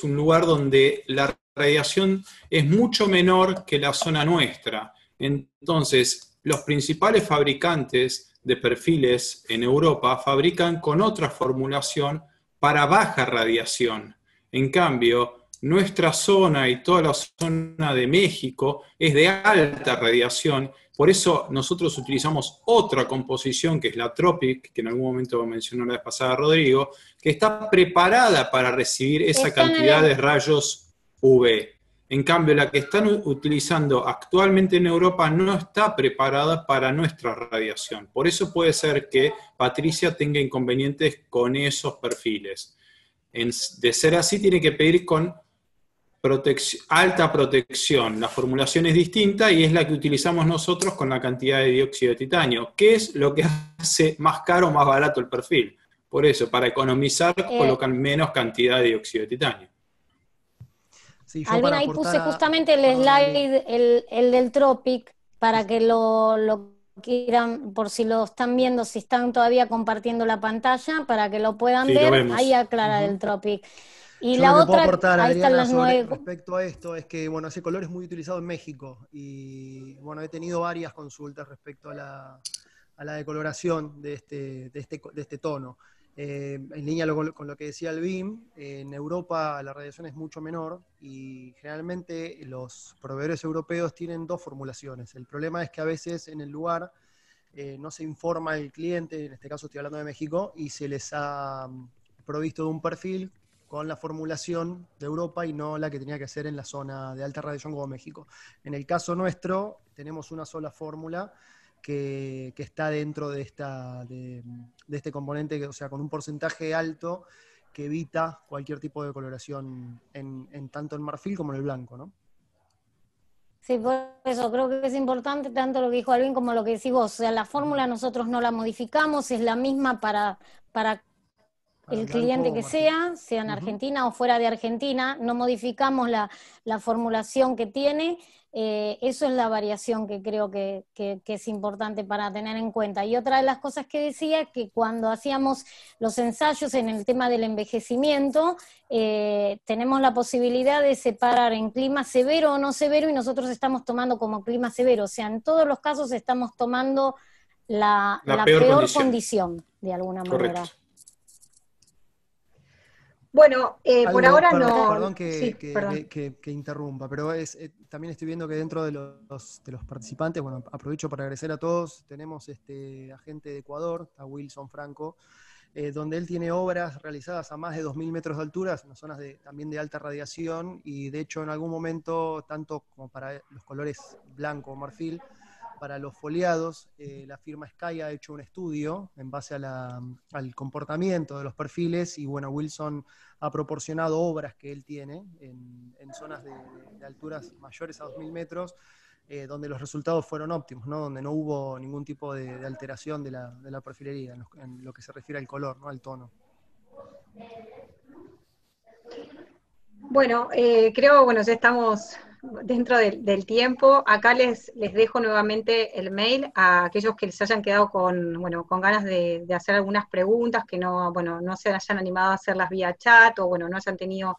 un lugar donde la radiación es mucho menor que la zona nuestra. Entonces, los principales fabricantes de perfiles en Europa fabrican con otra formulación para baja radiación. En cambio, nuestra zona y toda la zona de México es de alta radiación. Por eso nosotros utilizamos otra composición, que es la Tropic, que en algún momento mencionó la vez pasada Rodrigo, que está preparada para recibir esa cantidad de rayos UV. En cambio, la que están utilizando actualmente en Europa no está preparada para nuestra radiación. Por eso puede ser que Patricia tenga inconvenientes con esos perfiles. De ser así, tiene que pedir con alta protección. La formulación es distinta y es la que utilizamos nosotros con la cantidad de dióxido de titanio, que es lo que hace más caro o más barato el perfil. Por eso, para economizar, colocan menos cantidad de dióxido de titanio. Sí, Alvin, ahí puse justamente el slide, el del Tropic, para que lo quieran, por si lo están viendo, si están todavía compartiendo la pantalla, para que lo puedan ver, ahí aclara el Tropic. Y yo la lo que otra, puedo aportar, ahí están Adriana, las 9. Respecto a esto, es que bueno, ese color es muy utilizado en México y bueno, he tenido varias consultas respecto a la decoloración de este tono. En línea con lo que decía Alvin, en Europa la radiación es mucho menor y generalmente los proveedores europeos tienen dos formulaciones. El problema es que a veces en el lugar no se informa al cliente, en este caso estoy hablando de México, y se les ha provisto de un perfil con la formulación de Europa y no la que tenía que ser en la zona de alta radiación como México. En el caso nuestro tenemos una sola fórmula que está dentro de este componente, o sea, con un porcentaje alto que evita cualquier tipo de coloración en tanto en marfil como en el blanco, ¿no? Sí, por eso creo que es importante tanto lo que dijo Alvin como lo que decís vos. O sea, la fórmula nosotros no la modificamos, es la misma para el cliente que sea en Argentina o fuera de Argentina, no modificamos la formulación que tiene. Eso es la variación que creo que es importante para tener en cuenta. Y otra de las cosas que decía es que cuando hacíamos los ensayos en el tema del envejecimiento, tenemos la posibilidad de separar en clima severo o no severo, y nosotros estamos tomando como clima severo. O sea, en todos los casos estamos tomando la peor condición, de alguna manera. Bueno, por ahora no. Perdón que interrumpa, pero también estoy viendo que dentro de los participantes, bueno, aprovecho para agradecer a todos, tenemos a gente de Ecuador, a Wilson Franco, donde él tiene obras realizadas a más de 2.000 metros de altura, en zonas también de alta radiación, y de hecho en algún momento, tanto como para los colores blanco o marfil, para los foliados, la firma Sky ha hecho un estudio en base al comportamiento de los perfiles, y bueno, Wilson ha proporcionado obras que él tiene en zonas de alturas mayores a 2.000 metros, donde los resultados fueron óptimos, ¿no? Donde no hubo ningún tipo de alteración de la perfilería, en lo que se refiere al color, ¿no? Al tono. Bueno, creo, bueno, ya estamos dentro del tiempo. Acá les dejo nuevamente el mail a aquellos que les hayan quedado con ganas de hacer algunas preguntas, que no se hayan animado a hacerlas vía chat, o no hayan tenido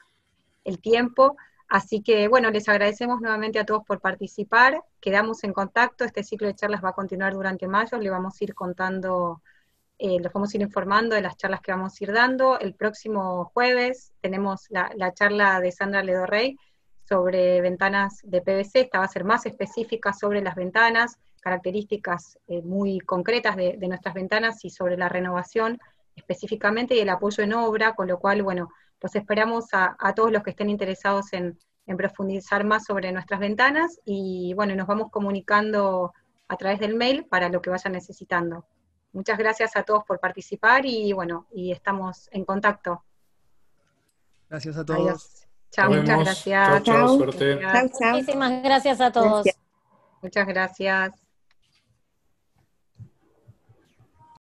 el tiempo. Así que, les agradecemos nuevamente a todos por participar. Quedamos en contacto. Este ciclo de charlas va a continuar durante mayo. Le vamos a ir contando, los vamos a ir informando de las charlas que vamos a ir dando. El próximo jueves tenemos la charla de Sandra Ledorrey sobre ventanas de PVC. Esta va a ser más específica sobre las ventanas, características muy concretas de nuestras ventanas, y sobre la renovación específicamente y el apoyo en obra, con lo cual, los esperamos a todos los que estén interesados en profundizar más sobre nuestras ventanas, y nos vamos comunicando a través del mail para lo que vayan necesitando. Muchas gracias a todos por participar, y estamos en contacto. Gracias a todos. Adiós. Chao, muchas gracias. Chao, suerte. Muchísimas gracias a todos. Muchas gracias.